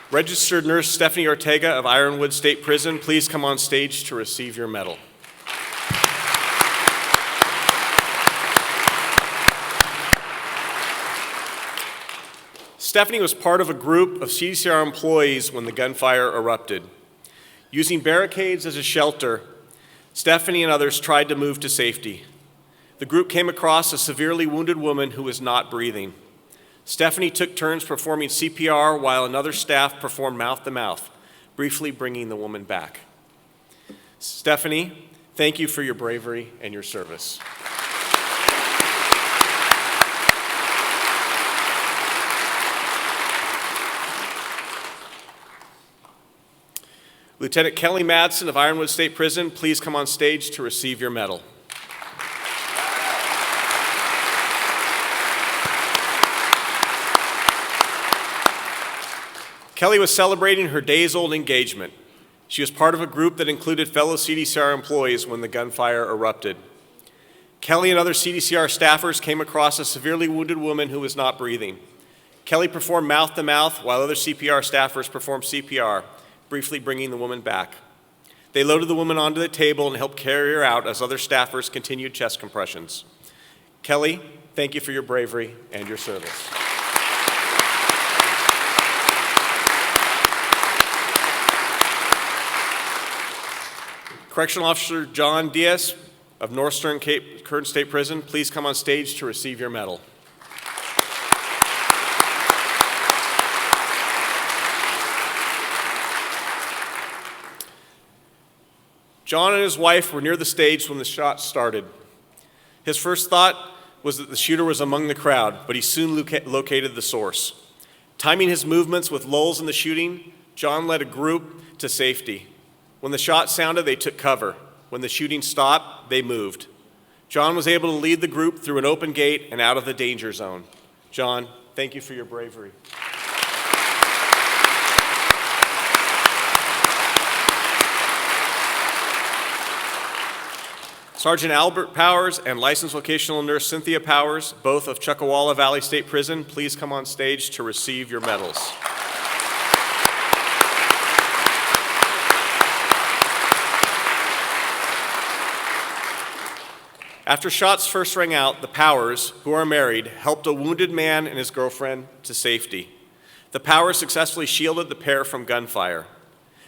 Registered Nurse Stephanie Ortega of Ironwood State Prison, please come on stage to receive your medal. Stephanie was part of a group of CDCR employees when the gunfire erupted. Using barricades as a shelter, Stephanie and others tried to move to safety. The group came across a severely wounded woman who was not breathing. Stephanie took turns performing CPR while another staff performed mouth-to-mouth, briefly bringing the woman back. Stephanie, thank you for your bravery and your service. Lieutenant Kelli Madsen of Ironwood State Prison, please come on stage to receive your medal. Kelli was celebrating her days-old engagement. She was part of a group that included fellow CDCR employees when the gunfire erupted. Kelli and other CDCR staffers came across a severely wounded woman who was not breathing. Kelli performed mouth-to-mouth while other CPR staffers performed CPR, briefly bringing the woman back. They loaded the woman onto the table and helped carry her out as other staffers continued chest compressions. Kelli, thank you for your bravery and your service. Correctional Officer John Diaz of Northern Cape Curtin State Prison, please come on stage to receive your medal. John and his wife were near the stage when the shots started. His first thought was that the shooter was among the crowd, but he soon located the source. Timing his movements with lulls in the shooting, John led a group to safety. When the shot sounded, they took cover. When the shooting stopped, they moved. John was able to lead the group through an open gate and out of the danger zone. John, thank you for your bravery. Sergeant Albert Powers and licensed vocational nurse Cynthia Powers, both of Chuckawalla Valley State Prison, please come on stage to receive your medals. After shots first rang out, the Powers, who are married, helped a wounded man and his girlfriend to safety. The Powers successfully shielded the pair from gunfire.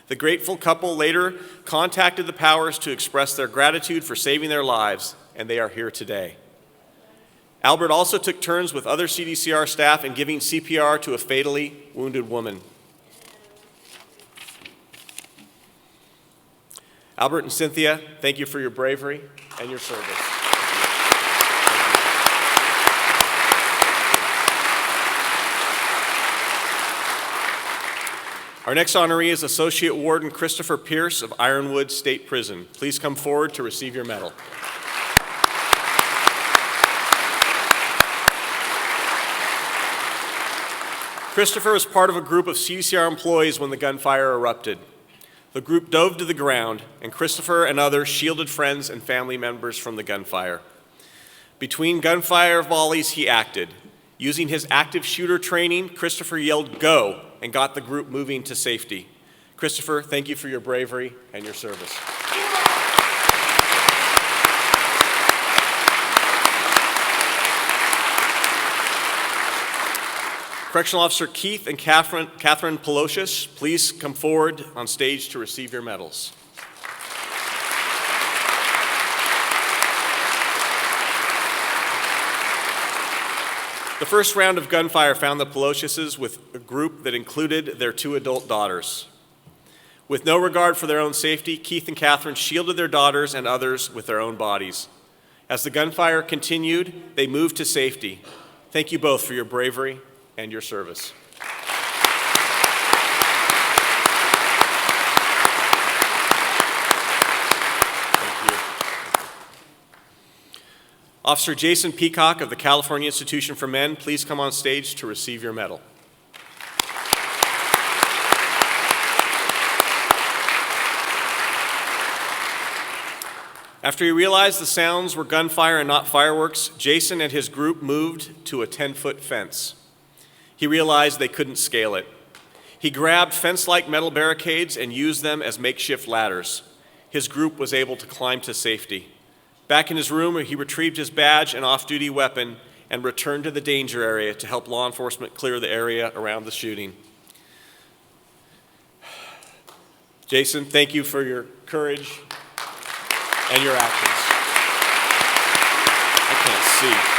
The grateful couple later contacted the Powers to express their gratitude for saving their lives, and they are here today. Albert also took turns with other CDCR staff in giving CPR to a fatally wounded woman. Albert and Cynthia, thank you for your bravery and your service. Our next honoree is Associate Warden Christopher Pierce of Ironwood State Prison. Please come forward to receive your medal. Christopher was part of a group of CDCR employees when the gunfire erupted. The group dove to the ground, and Christopher and others shielded friends and family members from the gunfire. Between gunfire volleys, he acted. Using his active shooter training, Christopher yelled, "Go," and got the group moving to safety. Christopher, thank you for your bravery and your service. Correctional Officer Keith and Catherine Pelosius, please come forward on stage to receive your medals. The first round of gunfire found the Pelosiuses with a group that included their 2 adult daughters. With no regard for their own safety, Keith and Catherine shielded their daughters and others with their own bodies. As the gunfire continued, they moved to safety. Thank you both for your bravery and your service. Thank you. Officer Jason Peacock of the California Institution for Men, please come on stage to receive your medal. After he realized the sounds were gunfire and not fireworks, Jason and his group moved to a 10-foot fence. He realized they couldn't scale it. He grabbed fence-like metal barricades and used them as makeshift ladders. His group was able to climb to safety. Back in his room, he retrieved his badge and off-duty weapon and returned to the danger area to help law enforcement clear the area around the shooting. Jason, thank you for your courage and your actions. I can't see.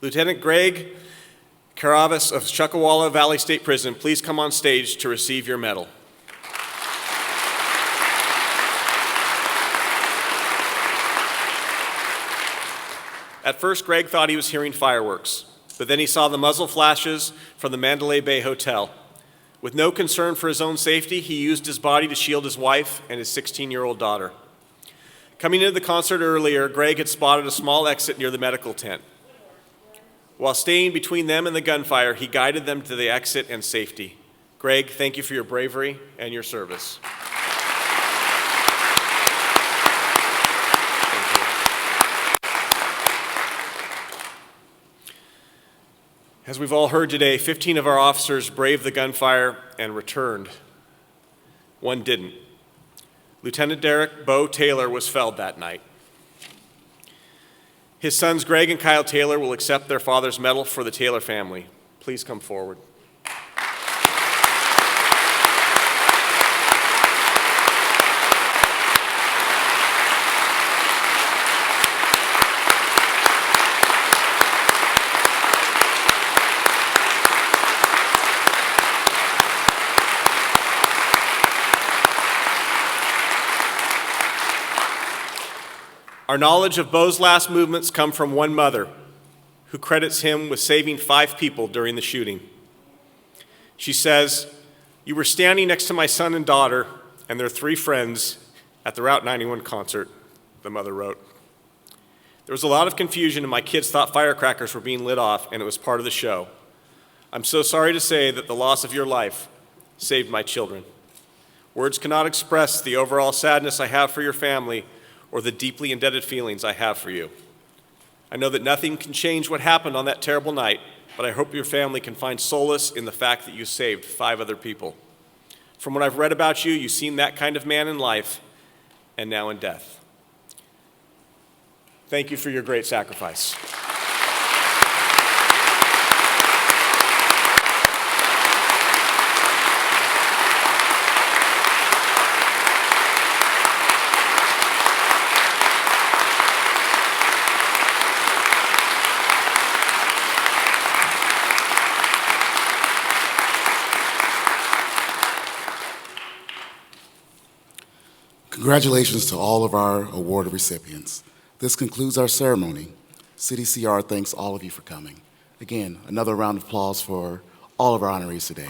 Lieutenant Greg Caravas of Chuckawalla Valley State Prison, please come on stage to receive your medal. At first, Greg thought he was hearing fireworks, but then he saw the muzzle flashes from the Mandalay Bay Hotel. With no concern for his own safety, he used his body to shield his wife and his 16-year-old daughter. Coming into the concert earlier, Greg had spotted a small exit near the medical tent. While staying between them and the gunfire, he guided them to the exit and safety. Greg, thank you for your bravery and your service. As we've all heard today, 15 of our officers braved the gunfire and returned. One didn't. Lieutenant Derek Bo Taylor was felled that night. His sons Greg and Kyle Taylor will accept their father's medal for the Taylor family. Please come forward. Our knowledge of Bo's last movements come from one mother who credits him with saving 5 people during the shooting. She says, "You were standing next to my son and daughter and their 3 friends at the Route 91 concert," the mother wrote. "There was a lot of confusion and my kids thought firecrackers were being lit off and it was part of the show. I'm so sorry to say that the loss of your life saved my children. Words cannot express the overall sadness I have for your family or the deeply indebted feelings I have for you. I know that nothing can change what happened on that terrible night, but I hope your family can find solace in the fact that you saved 5 other people. From what I've read about you, you seem that kind of man in life and now in death. Thank you for your great sacrifice." Congratulations to all of our award recipients. This concludes our ceremony. CDCR thanks all of you for coming. Again, another round of applause for all of our honorees today.